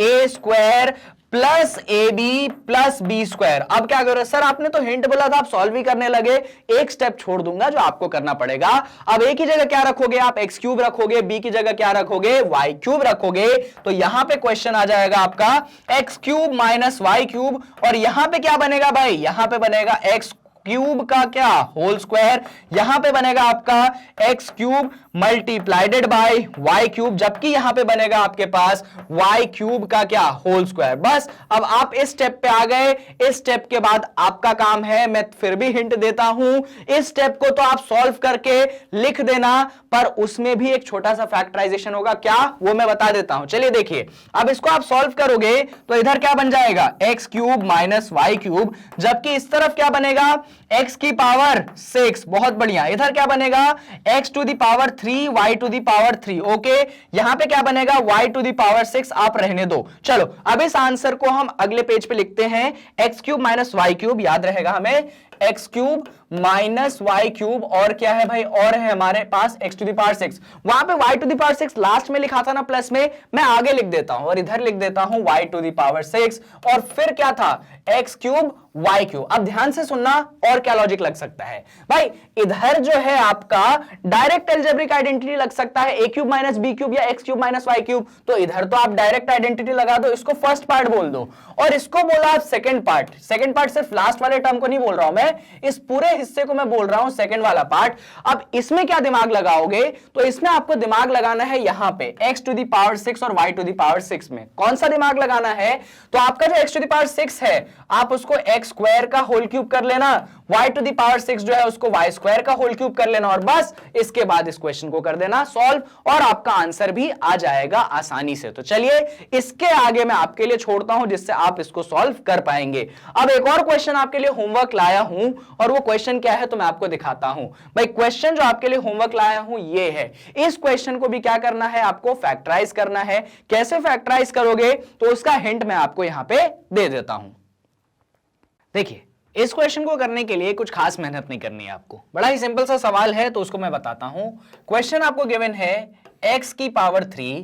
a square plus a b plus B square. अब क्या करो सर, आपने तो हिंट बोला था आप सॉल्व ही करने लगे, एक स्टेप छोड़ दूंगा जो आपको करना पड़ेगा। अब ए की जगह क्या रखोगे आप? एक्स क्यूब रखोगे, बी की जगह क्या रखोगे? वाई क्यूब रखोगे। तो यहां पे क्वेश्चन आ जाएगा आपका x cube minus y cube, और यहां पे क्या बनेगा भाई? यहां पे बनेगा एक्स क्यूब का क्या होल स्क्वायर, यहां पे बनेगा आपका x cube multiplied by y cube, जबकि यहां पे बनेगा आपके पास वाई क्यूब का क्या होल स्क्वायर। बस अब आप इस स्टेप पे आ गए। इस स्टेप के बाद आपका काम है, मैं फिर भी हिंट देता हूं, इस स्टेप को तो आप सॉल्व करके लिख देना, पर उसमें भी एक छोटा सा फैक्टराइजेशन होगा। क्या, वो मैं बता देता हूं। चलिए देखिए, अब इसको आप सॉल्व करोगे तो इधर क्या बन जाएगा? X cube minus y cube, जबकि इस तरफ क्या बनेगा? x की पावर 6। बहुत बढ़िया। इधर क्या बनेगा? x to the power 3 y to the power 3। Okay, यहां पे क्या बनेगा? y to the power 6। आप रहने दो। चलो अब इस आंसर को हम अगले पेज पे लिखते हैं, x cube minus y cube, याद रहेगा हमें x cube minus y cube, और क्या है भाई, और है हमारे पास एक्स टू द पावर 6। वहां पे y to the power 6 last में लिखा था ना प्लस में, मैं आगे लिख देता हूं और इधर लिख देता हूं वाई टू द पावर 6, और फिर क्या था, एक्स क्यूब वाई क्यूब। अब ध्यान से सुनना और क्या लॉजिक लग सकता है भाई, इधर जो है आपका डायरेक्ट अलजेब्रिक आइडेंटिटी लग सकता है, a cube minus b cube या x cube minus y cube, तो इधर तो आप डायरेक्ट आइडेंटिटी लगा दो, इसको फर्स्ट पार्ट बोल दो, और इसको बोला आप सेकंड पार्ट। सेकंड पार्ट सिर्फ लास्ट वाले टर्म को नहीं बोल रहा हूं मैं, इस पूरे हिस्से को मैं बोल रहा हूं सेकंड वाला पार्ट। अब इसमें क्या दिमाग लगाओगे, तो इसमें आपको दिमाग लगाना है यहां पे x टू द पावर 6 और y टू द पावर 6 में। कौन सा दिमाग लगाना है, तो आपका जो x टू द पावर 6 है आप उसको x स्क्वायर का होल क्यूब कर लेना, y टू द पावर 6 जो है उसको y स्क्वायर का होल क्यूब कर लेना, और बस इसके बाद इस क्वेश्चन को कर देना सॉल्व, और आपका आंसर भी आ जाएगा आसानी से। तो चलिए इसके आगे मैं आपके लिए छोड़ता हूं जिससे आप इसको सॉल्व कर पाएंगे। अब एक और क्वेश्चन आपके लिए होमवर्क लाया हूं, और वो क्वेश्चन क्या है तो मैं आपको दिखाता हूं। भाई क्वेश्चन जो आपके लिए होमवर्क लाया हूं ये है, इस क्वेश्चन को भी क्या करना है, आपको फैक्टराइज करना है। कैसे फैक्टराइज करोगे तो उसका हिंट मैं आपको यहां पे दे देता हूं। देखिए इस क्वेश्चन को करने के लिए कुछ खास मेहनत नहीं करनी है आपको, बड़ा ही सिंपल सा सवाल है, तो उसको मैं बताता हूं। क्वेश्चन आपको गिवन है x की power 3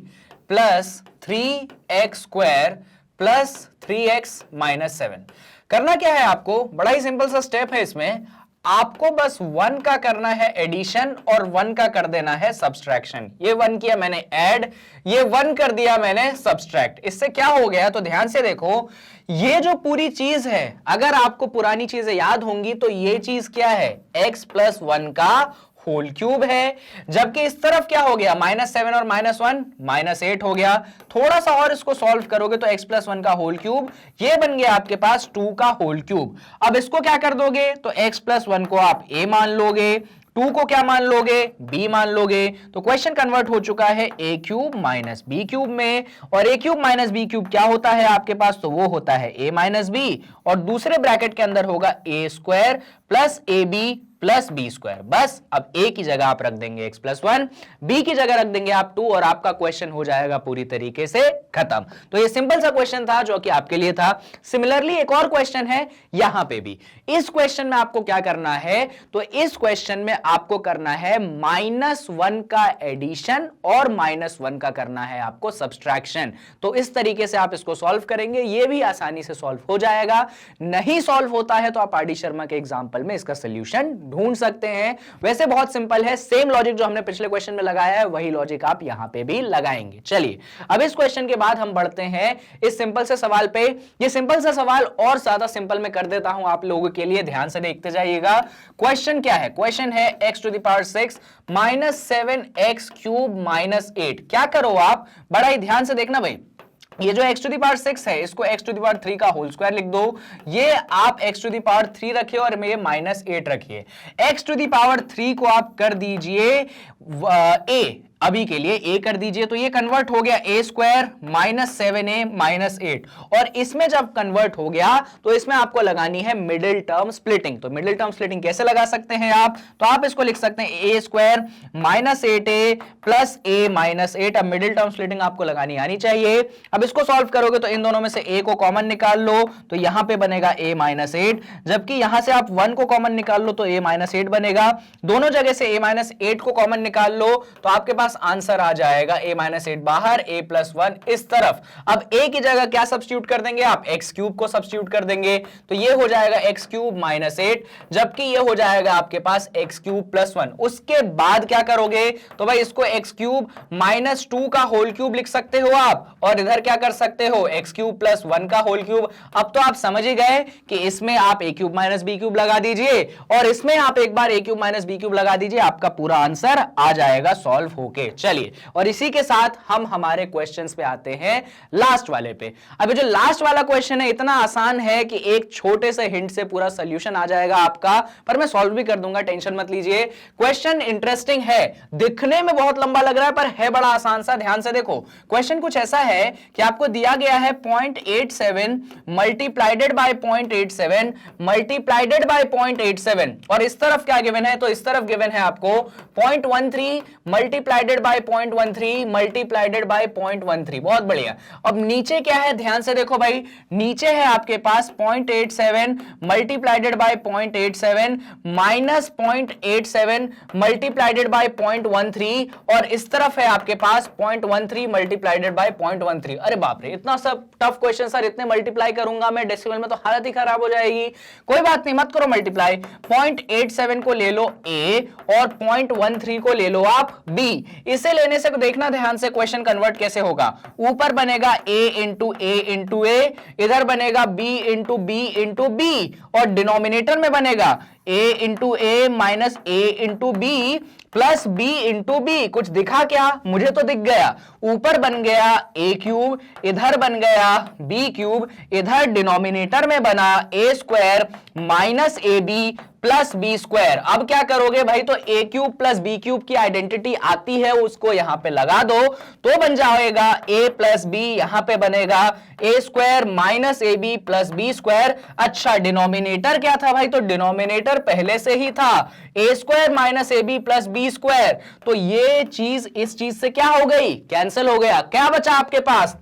plus 3x square plus 3x minus 7। करना क्या है आपको, बड़ा ही सिंपल सा स्टेप है इसमें, आपको बस 1 का करना है एडिशन और 1 का कर देना है सब्सट्रैक्शन। ये 1 किया मैंने ऐड, ये 1 कर दिया मैंने सब्सट्रैक्ट। इससे क्या हो गया, तो ध्यान से देखो, ये जो पूरी चीज है अगर आपको पुरानी चीजें याद होंगी तो ये चीज क्या है, x प्लस 1 का होल क्यूब है, जबकि इस तरफ क्या हो गया, -7 और -1 -8 हो गया। थोड़ा सा और इसको सॉल्व करोगे तो x प्लस 1 का होल क्यूब, ये बन गया आपके पास 2 का होल क्यूब। अब इसको क्या कर दोगे, तो x प्लस 1 को आप a मान लोगे, 2 को क्या मान लोगे, b मान लोगे, तो क्वेश्चन कन्वर्ट हो चुका है a cube minus b cube में। और a cube minus b cube क्या होता है आपके पास, तो वो होता है a माइनस b, और दूसरे ब्रैकेट के अंदर होगा a square plus ab plus B square. बस अब a की जगह आप रख देंगे x प्लस 1, b की जगह रख देंगे आप 2, और आपका क्वेश्चन हो जाएगा पूरी तरीके से खत्म। तो ये सिंपल सा क्वेश्चन था जो कि आपके लिए था। सिमिलरली एक और क्वेश्चन है यहां पे भी। इस क्वेश्चन में आपको क्या करना है, तो इस क्वेश्चन में आपको करना है -1 का एडिशन और -1 का करना है आपको सब्सट्रैक्शन। तो इस तरीके से आप इसको सॉल्व करेंगे, ये भी आसानी से सॉल्व हो जाएगा। नहीं सॉल्व होता है तो आप आर डी शर्मा के एग्जाम्पल में इसका सोल्यूशन ढूंढ सकते हैं। वैसे बहुत सिंपल है, सेम लॉजिक जो हमने पिछले क्वेश्चन में लगाया है वही लॉजिक आप यहां पे भी लगाएंगे। चलिए अब इस क्वेश्चन के बाद हम बढ़ते हैं इस सिंपल से सवाल पे। ये सिंपल सा सवाल और ज्यादा सिंपल में कर देता हूं आप लोगों के लिए, ध्यान से देखते जाइएगा। क्वेश्चन क्या है, क्वेश्चन है x to the power 6 minus 7x cube minus 8। क्या करो आप, बड़ा ही ध्यान से देखना भाई, ये जो x टू द पावर 6 है इसको x टू द पावर 3 का होल स्क्वायर लिख दो, ये आप x टू द पावर 3 रखिए और ये -8 रखिए। x टू द पावर 3 को आप कर दीजिए a, अभी के लिए a कर दीजिए, तो ये कन्वर्ट हो गया a square minus 7a minus 8। और इसमें जब कन्वर्ट हो गया तो इसमें आपको लगानी है मिडिल टर्म स्प्लिटिंग। तो मिडिल टर्म स्प्लिटिंग कैसे लगा सकते हैं आप, तो आप इसको लिख सकते हैं a square minus 8a plus a minus 8। अब मिडिल टर्म स्प्लिटिंग आपको लगानी आनी चाहिए। अब इसको सॉल्व करोगे तो इन दोनों में से a को कॉमन निकाल लो, तो यहां पे बनेगा a माइनस 8, जबकि यहां से आप 1 को कॉमन निकाल लो तो a माइनस 8 बनेगा। दोनों जगह से a माइनस 8 को कॉमन निकाल लो तो आपके पास आंसर आ जाएगा a माइनस 8 बाहर, a प्लस 1 इस तरफ। अब a की जगह क्या सब्स्टिट्यूट कर देंगे आप, x क्यूब को सब्स्टिट्यूट कर देंगे, तो ये हो जाएगा x क्यूब माइनस 8, जबकि ये हो जाएगा आपके पास x क्यूब प्लस 1। उसके बाद क्या करोगे, तो भाई इसको x क्यूब माइनस 2 का होल क्यूब लिख सकते हो आप, और इधर क्या कर सकते हो x क्यूब प्लस 1 का होल क्यूब। अब तो आप समझ ही गए कि इसमें आप a cube minus b cube लगा दीजिए और इसमें आप एक बार a cube minus b cube लगा दीजिए, आपका पूरा आंसर आ जाएगा सॉल्व होके। चलिए, और इसी के साथ हम हमारे क्वेश्चंस पे आते हैं लास्ट वाले पे। अभी जो लास्ट वाला क्वेश्चन है इतना आसान है कि एक छोटे से हिंट से पूरा सॉल्यूशन आ जाएगा आपका, पर मैं सॉल्व भी कर दूंगा, टेंशन मत लीजिए। क्वेश्चन इंटरेस्टिंग है, दिखने में बहुत लंबा लग रहा है पर है बड़ा आसान सा। ध्यान से देखो, क्वेश्चन कुछ ऐसा है कि आपको दिया गया है 0.87 मल्टीप्लाइडेड बाय 0.87 मल्टीप्लाइडेड बाय 0.87, और इस तरफ क्या गिवन है, तो इस तरफ गिवन है आपको 0.13 मल्टीप्लाइडेड डिवाइडेड बाय 0.13 मल्टीप्लाइडेड बाय 0.13। बहुत बढ़िया। अब नीचे क्या है, ध्यान से देखो भाई, नीचे है आपके पास 0.87 मल्टीप्लाइडेड बाय 0.87 माइनस 0.87 मल्टीप्लाइडेड बाय 0.13 और इस तरफ है आपके पास 0.13 मल्टीप्लाइडेड बाय 0.13। अरे बाप रे, इतना सब टफ क्वेश्चन सर, इतने मल्टीप्लाई करूंगा मैं डेसिमल में तो हालत ही खराब हो जाएगी। कोई बात नहीं, मत करो मल्टीप्लाई। 0.87 को ले लो A और 0.13 को ले लो आप B। इसे लेने से देखना ध्यान से क्वेश्चन कन्वर्ट कैसे होगा। ऊपर बनेगा A into A into A, इधर बनेगा B into B into B और डिनोमिनेटर में बनेगा A into A minus A into B plus B into B। कुछ दिखा क्या? मुझे तो दिख गया। ऊपर बन गया A क्यूब, इधर बन गया B क्यूब, इधर डिनोमिनेटर में बना A square minus AB plus B square. अब क्या करोगे भाई, तो a cube plus b cube की आइडेंटिटी आती है, उसको यहां पे लगा दो तो बन जाएगा ए प्लस बी, यहां पे बनेगा a square minus a b plus B square. अच्छा, डिनोमिनेटर क्या था भाई, तो डिनोमिनेटर पहले से ही था a square minus a b plus B square. तो ये चीज इस चीज से क्या हो गई, कैंसिल हो गया। क्या बचा आपके पास,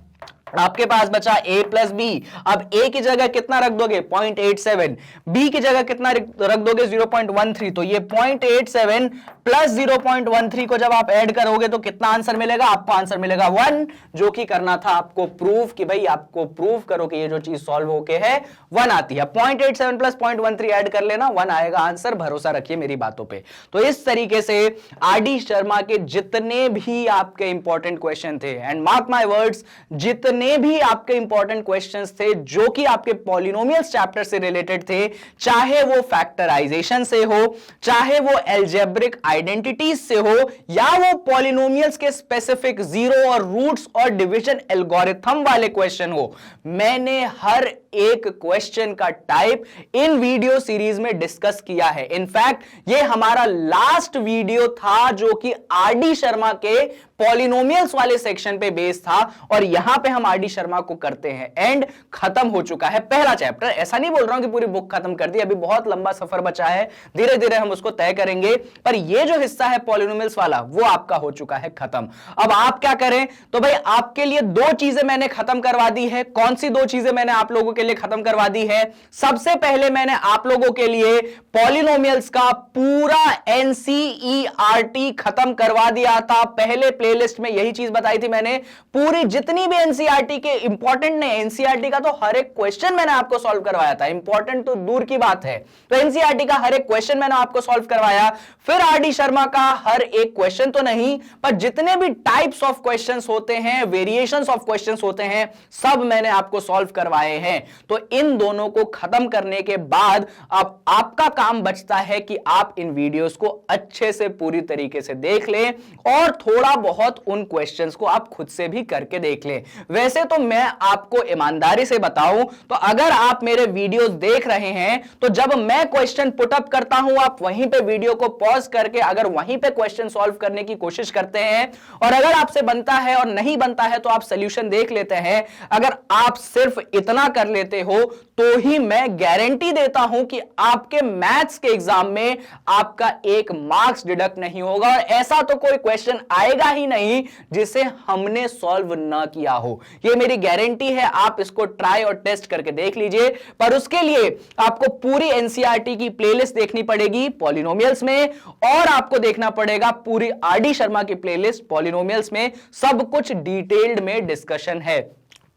आपके पास बचा a प्लस बी। अब a की जगह कितना रख दोगे, 0.87, b की जगह कितना रख दोगे, 0.13। तो ये 0.87 प्लस 0.13 को जब आप ऐड करोगे तो कितना आंसर मिलेगा आपको, आंसर मिलेगा 1, जो कि करना था आपको प्रूफ, कि भाई आपको प्रूफ करो कि ये जो चीज सॉल्व होके है 1 आती है। 0.87 प्लस 0.13 ऐड कर लेना, 1 आएगा आंसर, भरोसा रखिए मेरी बातों पे। तो इस तरीके से आरडी शर्मा के जितने भी आपके इंपॉर्टेंट क्वेश्चन थे, एंड मार्क माय वर्ड्स, जितने भी आपके इंपॉर्टेंट क्वेश्चंस थे जो कि आपके पॉलिनोमियल्स चैप्टर से रिलेटेड थे, चाहे वो फैक्टराइजेशन से हो, चाहे वो अलजेब्रिक आइडेंटिटीज से हो, या वो पॉलिनोमियल्स के स्पेसिफिक जीरो और रूट्स और डिवीजन एल्गोरिथम वाले क्वेश्चन हो, मैंने हर एक क्वेश्चन का टाइप इन वीडियो सीरीज में डिस्कस किया है। इनफैक्ट ये हमारा लास्ट वीडियो था जो कि आरडी शर्मा के पॉलिनोमियल्स वाले सेक्शन पे बेस था, और यहां पे हम आरडी शर्मा को करते हैं एंड। खत्म हो चुका है पहला चैप्टर। ऐसा नहीं बोल रहा हूं कि पूरी बुक खत्म कर दी, अभी बहुत लंबा सफर बचा है, धीरे धीरे हम उसको तय करेंगे, पर ये जो हिस्सा है पॉलिनोमियल्स वाला वो आपका हो चुका है खत्म। अब आप क्या करें, तो भाई आपके लिए 2 चीजें मैंने खत्म करवा दी है। कौन सी 2 चीजें मैंने आप लोगों के लिए खत्म करवा दी है? सबसे पहले मैंने आप लोगों के लिए पॉलिनोमियल्स का पूरा एनसीईआरटी खत्म करवा दिया था। पहले प्लेलिस्ट में यही चीज बताई थी मैंने, पूरी जितनी भी एनसीईआरटी के इंपॉर्टेंट ने, एनसीईआरटी का तो हर एक क्वेश्चन मैंने आपको सॉल्व करवाया था, इंपॉर्टेंट तो दूर की बात है, तो एनसीईआरटी का हर एक क्वेश्चन मैंने आपको सॉल्व करवाया। फिर आरडी शर्मा का हर एक क्वेश्चन तो नहीं, पर जितने भी टाइप्स ऑफ क्वेश्चंस होते हैं, वेरिएशंस ऑफ क्वेश्चंस होते हैं, सब मैंने आपको सॉल्व करवाए हैं। तो इन दोनों को खत्म करने के बाद अब आपका काम बचता है कि आप इन वीडियोस को अच्छे से पूरी तरीके से देख लें और थोड़ा बहुत उन क्वेश्चंस को आप खुद से भी करके देख लें। वैसे तो मैं आपको ईमानदारी से बताऊं तो अगर आप मेरे वीडियोस देख रहे हैं तो जब मैं क्वेश्चन पुट अप करता हूं, आप वहीं पे वीडियो को पॉज करके अगर वहीं पे क्वेश्चन सॉल्व करने की कोशिश करते हैं, और अगर आपसे बनता है और नहीं बनता है तो आप सॉल्यूशन देख लेते हैं। अगर आप सिर्फ इतना कर लेते हो तो ही मैं गारंटी देता हूं कि आपके मैथ्स के एग्जाम में आपका 1 मार्क्स डिडक्ट नहीं होगा, और ऐसा तो कोई क्वेश्चन आएगा ही नहीं जिसे हमने सॉल्व ना किया हो। यह मेरी गारंटी है। आप इसको ट्राई और टेस्ट करके देख लीजिए, पर उसके लिए आपको पूरी एनसीईआरटी की प्लेलिस्ट देखनी पड़ेगी पॉलिनोमियल्स में, और आपको देखना पड़ेगा पूरी आरडी शर्मा की प्लेलिस्ट पॉलिनोमियल्स में। सब कुछ डिटेल्ड में डिस्कशन है।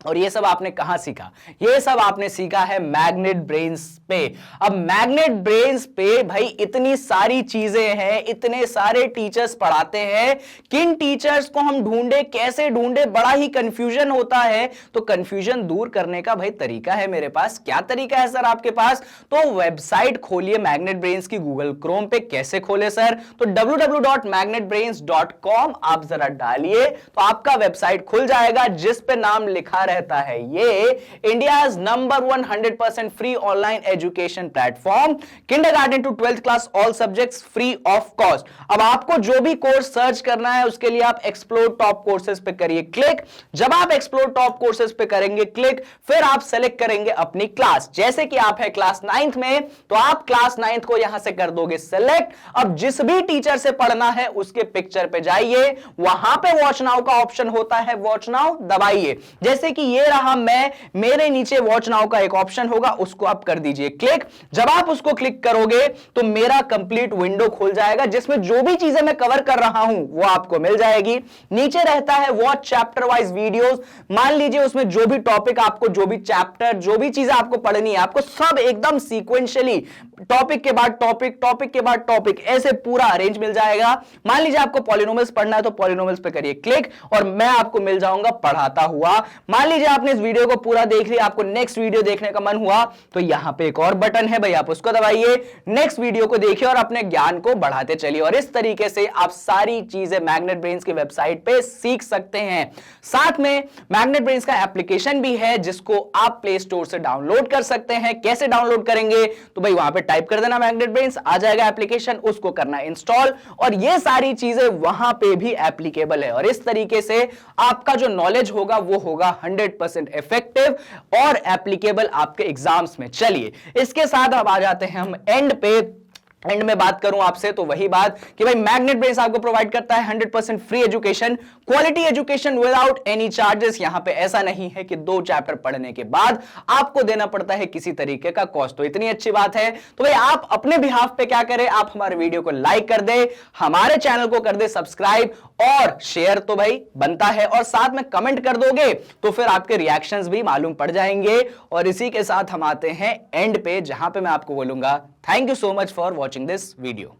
और ये सब आपने कहां सीखा? ये सब आपने सीखा है मैग्नेट ब्रेन्स पे। अब मैग्नेट ब्रेन्स पे भाई इतनी सारी चीजें हैं, इतने सारे टीचर्स पढ़ाते हैं, किन टीचर्स को हम ढूंढे, कैसे ढूंढे, बड़ा ही कंफ्यूजन होता है। तो कंफ्यूजन दूर करने का भाई तरीका है मेरे पास। क्या तरीका है सर आपके पास? तो वेबसाइट खोलिए मैग्नेट ब्रेन्स की गूगल क्रोम पे। कैसे खोले सर? तो www.magnetbrains.com आप जरा डालिए तो आपका वेबसाइट खुल जाएगा, जिस पे नाम लिखा रहता है? ये India's number 100% free online education platform, kindergarten to 12th class, all subjects free of cost. अब आपको जो भी कोर्स सर्च करना है उसके लिए आप एक्सप्लोर टॉप कोर्सेज पे करिए क्लिक। जब आप एक्सप्लोर टॉप कोर्सेज पे करेंगे क्लिक, फिर आप सेलेक्ट करेंगे अपनी क्लास। जैसे कि आप है क्लास 9th में, तो आप क्लास 9th को यहां से कर दोगे सेलेक्ट। अब जिस भी टीचर से पढ़ना है उसके पिक्चर पे जाइए, वहां पे वॉच नाउ का ऑप्शन होता है, वॉच नाउ दबाइए। जैसे कि ये रहा मैं, मेरे नीचे वॉच नाउ का एक ऑप्शन होगा, उसको आप कर दीजिए क्लिक। जब आप उसको क्लिक करोगे तो मेरा कंप्लीट विंडो खुल जाएगा, जिसमें जो भी चीजें मैं कवर कर रहा हूं वो आपको मिल जाएगी। नीचे रहता है वॉच चैप्टर वाइज वीडियोस। मान लीजिए उसमें जो भी टॉपिक आपको, जो भी चैप्टर, जो भी चीजें आपको पढ़नी है, आपको सब एकदम सीक्वेंशियली टॉपिक के बाद टॉपिक, टॉपिक के बाद टॉपिक, ऐसे पूरा अरेंज मिल जाएगा। मान लीजिए आपको पॉलिनोमियल्स पढ़ना है तो पॉलिनोमियल्स पे करिए क्लिक और मैं आपको मिल जाऊंगा पढ़ाता हुआ। मान लीजिए आपने इस वीडियो को पूरा देख लिया, आपको नेक्स्ट वीडियो देखने का मन हुआ तो यहां पे एक और बटन है भाई, आप उसको दबाइए, नेक्स्ट वीडियो को देखिए और अपने ज्ञान को बढ़ाते चलिए। और इस तरीके से आप सारी चीजें मैग्नेट ब्रेन्स की वेबसाइट पे सीख सकते हैं। साथ में मैग्नेट ब्रेन्स का एप्लीकेशन भी है जिसको आप प्ले स्टोर से डाउनलोड कर सकते हैं। कैसे डाउनलोड करेंगे? तो भाई वहां पे टाइप कर देना मैग्नेट ब्रेन्स, आ जाएगा एप्लीकेशन, उसको करना इंस्टॉल और ये सारी चीजें वहां पे भी एप्लीकेबल है। और इस तरीके से आपका जो नॉलेज होगा वो होगा 100% इफेक्टिव और एप्लीकेबल आपके एग्जाम्स में। चलिए इसके साथ अब आ जाते हैं हम एंड पे। एंड में बात करूं आपसे तो वही बात कि भाई मैग्नेट ब्रेन्स आपको प्रोवाइड करता है 100% free education, quality education without any charges. यहां पे ऐसा नहीं है कि 2 चैप्टर पढ़ने के बाद आपको देना पड़ता है किसी तरीके का कॉस्ट। तो इतनी अच्छी बात है तो भाई आप अपने बिहाफ पे क्या करें, आप हमारे वीडियो को लाइक कर दे, हमारे चैनल को कर दे सब्सक्राइब और शेयर तो भाई बनता है, और साथ में कमेंट कर दोगे तो फिर आपके रिएक्शंस भी मालूम पड़ जाएंगे। और इसी के साथ हम आते हैं एंड पे, जहां पे मैं आपको बोलूंगा thank you so much for watching this video.